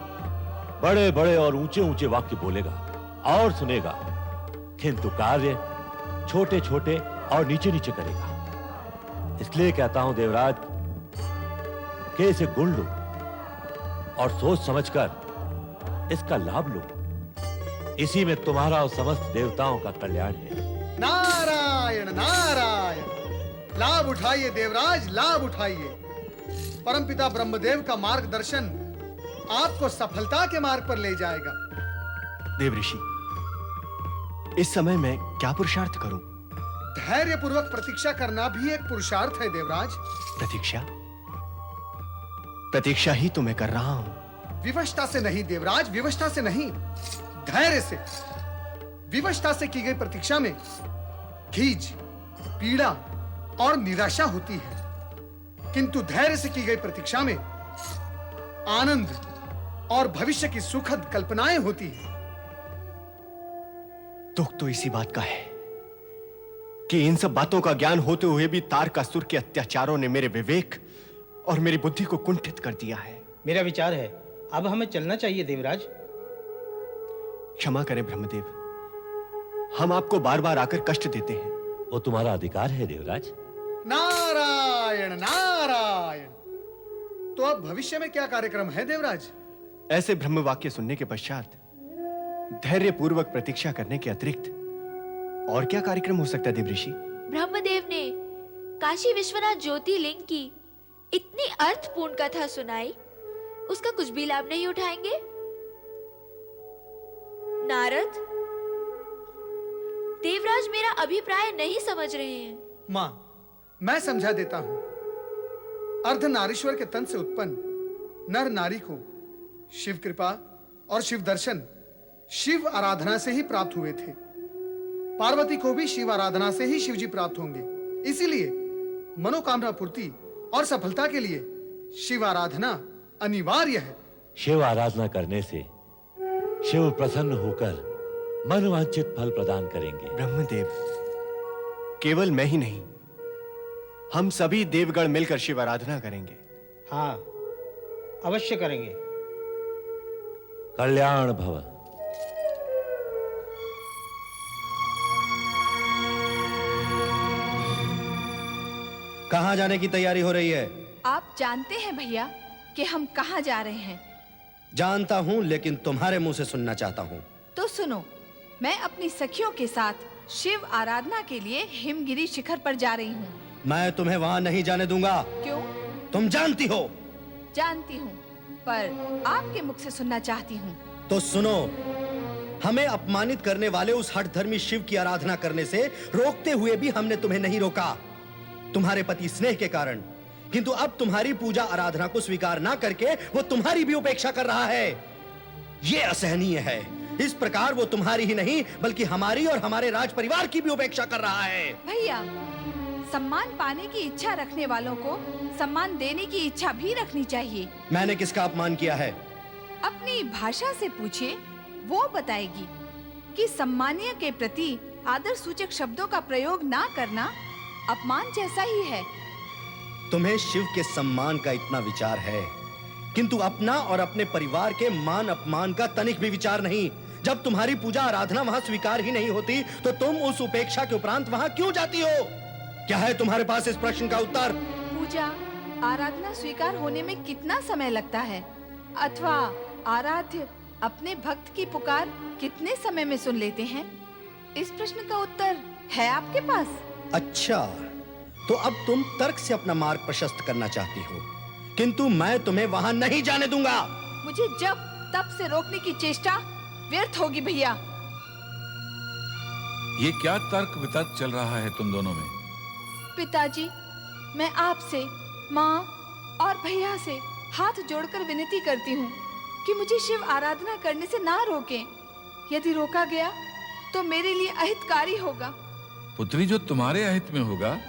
बड़े बड़े और ऊंचे ऊंचे वाक्य बोलेगा और सुनेगा, किंतु कार्य छोटे छोटे और नीचे नीचे करेगा। इसलिए कहता हूं देवराज कि इसे गुण लो और सोच समझकर इसका लाभ लो। इसी में तुम्हारा और समस्त देवताओं का कल्याण है।
नारायण नारायण, लाभ उठाइए देवराज, लाभ उठाइए। परमपिता ब्रह्मदेव का मार्गदर्शन आपको सफलता के मार्ग पर ले जाएगा।
देवऋषि, इस समय मैं क्या पुरुषार्थ करूं?
धैर्य पूर्वक प्रतीक्षा करना भी एक पुरुषार्थ है देवराज।
प्रतीक्षा? प्रतीक्षा ही तो मैं कर रहा हूं।
विवशता से नहीं देवराज, विवशता से नहीं, धैर्य से। विवशता से की गई प्रतीक्षा में खींच, पीड़ा और निराशा होती है, किंतु धैर्य से की गई प्रतीक्षा में आनंद और भविष्य की सुखद कल्पनाएं होती है।
दुख तो इसी बात का है कि इन सब बातों का ज्ञान होते हुए भी तारकासुर के अत्याचारों ने मेरे विवेक और मेरी बुद्धि को कुंठित कर दिया है।
मेरा विचार है अब हमें चलना चाहिए देवराज।
क्षमा करें ब्रह्मदेव, हम आपको बार बार आकर कष्ट देते हैं।
वो तुम्हारा अधिकार है देवराज।
नारायण नारायण। तो अब भविष्य में क्या कार्यक्रम है देवराज?
ऐसे ब्रह्म वाक्य सुनने के पश्चात धैर्य पूर्वक प्रतीक्षा करने के अतिरिक्त और क्या कार्यक्रम हो सकता है देवऋषि?
ब्रह्मदेव ने काशी विश्वनाथ ज्योतिर्लिंग की इतनी अर्थपूर्ण कथा सुनाई, उसका कुछ भी लाभ नहीं उठाएंगे? नारद, देवराज मेरा अभिप्राय नहीं समझ रहे हैं।
मां, मैं समझा देता हूं। अर्धनारीश्वर के तन से उत्पन्न नर नारी को शिव कृपा और शिव दर्शन शिव आराधना से ही प्राप्त हुए थे। पार्वती को भी शिव आराधना से ही शिवजी प्राप्त होंगे। इसीलिए मनोकामना पूर्ति और सफलता के लिए शिव आराधना अनिवार्य है।
शिव आराधना करने से शिव प्रसन्न होकर मनवांछित फल प्रदान करेंगे।
ब्रह्मदेव, केवल मैं ही नहीं, हम सभी देवगण मिलकर शिव आराधना करेंगे।
हाँ, अवश्य करेंगे।
कल्याण भव।
कहां जाने की तैयारी हो रही है?
आप जानते हैं भैया कि हम कहाँ जा रहे हैं।
जानता हूं, लेकिन तुम्हारे मुंह से सुनना चाहता हूं।
तो सुनो, मैं अपनी सखियों के साथ शिव आराधना के लिए हिमगिरी शिखर पर जा रही हूँ।
मैं तुम्हें वहां नहीं जाने दूंगा।
क्यों?
तुम जानती हो।
जानती हूँ, पर आपके मुख से सुनना चाहती हूँ।
तो सुनो, हमें अपमानित करने वाले उस हठधर्मी शिव की आराधना करने से रोकते हुए भी हमने तुम्हें नहीं रोका, तुम्हारे पति स्नेह के कारण। किंतु अब तुम्हारी पूजा आराधना को स्वीकार ना करके वो तुम्हारी भी उपेक्षा कर रहा है। ये असहनीय है। इस प्रकार वो तुम्हारी ही नहीं बल्कि हमारी और हमारे राज परिवार की भी उपेक्षा कर रहा है।
भैया, सम्मान पाने की इच्छा रखने वालों को सम्मान देने की इच्छा भी रखनी चाहिए।
मैंने किसका अपमान किया है?
अपनी भाषा से पूछिए, वो बताएगी कि सम्मानीय के प्रति आदर सूचक शब्दों का प्रयोग ना करना अपमान जैसा ही है।
तुम्हें शिव के सम्मान का इतना विचार है, किंतु अपना और अपने परिवार के मान अपमान का तनिक भी विचार नहीं। जब तुम्हारी पूजा आराधना वहां स्वीकार ही नहीं होती तो तुम उस उपेक्षा के उपरांत वहां क्यों जाती हो? क्या है तुम्हारे पास इस प्रश्न का उत्तर?
पूजा आराधना स्वीकार होने में कितना समय लगता है, अथवा आराध्य अपने भक्त की पुकार कितने समय में सुन लेते हैं? इस प्रश्न का उत्तर है आपके पास?
अच्छा, तो अब तुम तर्क से अपना मार्ग प्रशस्त करना चाहती हो, किंतु मैं तुम्हें वहां नहीं जाने दूंगा।
मुझे जब तब से रोकने की चेष्टा व्यर्थ होगी भैया।
ये क्या तर्क वितर्क चल रहा है तुम दोनों में?
पिताजी, मैं आपसे, माँ और भैया से हाथ जोड़कर विनती करती हूँ कि मुझे शिव आराधना करने से ना रोकें। यदि रोका गया तो मेरे लिए अहितकारी होगा।
पुत्री, जो तुम्हारे अहित में होगा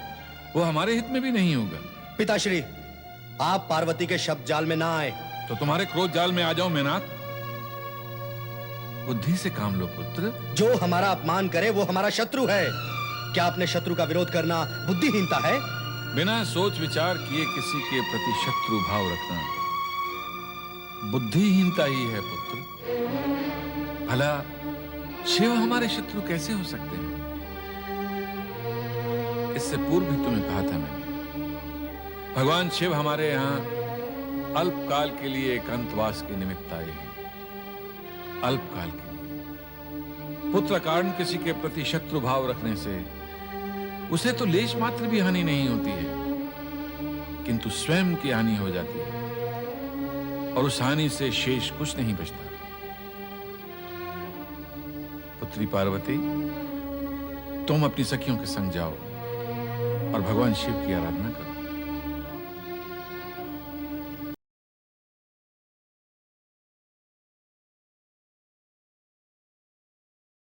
वो हमारे हित में भी नहीं होगा।
पिताश्री, आप पार्वती के शब्द जाल में ना आए।
तो तुम्हारे क्रोध जाल में आ जाओ मेनाक। बुद्धि से काम लो पुत्र।
जो हमारा अपमान करे वो हमारा शत्रु है। क्या अपने शत्रु का विरोध करना बुद्धिहीनता है?
बिना सोच विचार किए किसी के प्रति शत्रु भाव रखना बुद्धिहीनता ही है पुत्र। भला शिव हमारे शत्रु कैसे हो सकते हैं? इससे पूर्व भी तुम्हें कहा था मैंने, भगवान शिव हमारे यहाँ अल्पकाल के लिए एकांतवास के निमित्त आए हैं। अल्पकाल के लिए। पुत्र कारण किसी के प्रति शत्रु भाव रखने से उसे तो लेश मात्र भी हानि नहीं होती है, किंतु स्वयं की हानि हो जाती है और उस हानि से शेष कुछ नहीं बचता। पुत्री पार्वती, तुम अपनी सखियों के संग जाओ और भगवान शिव की आराधना करो।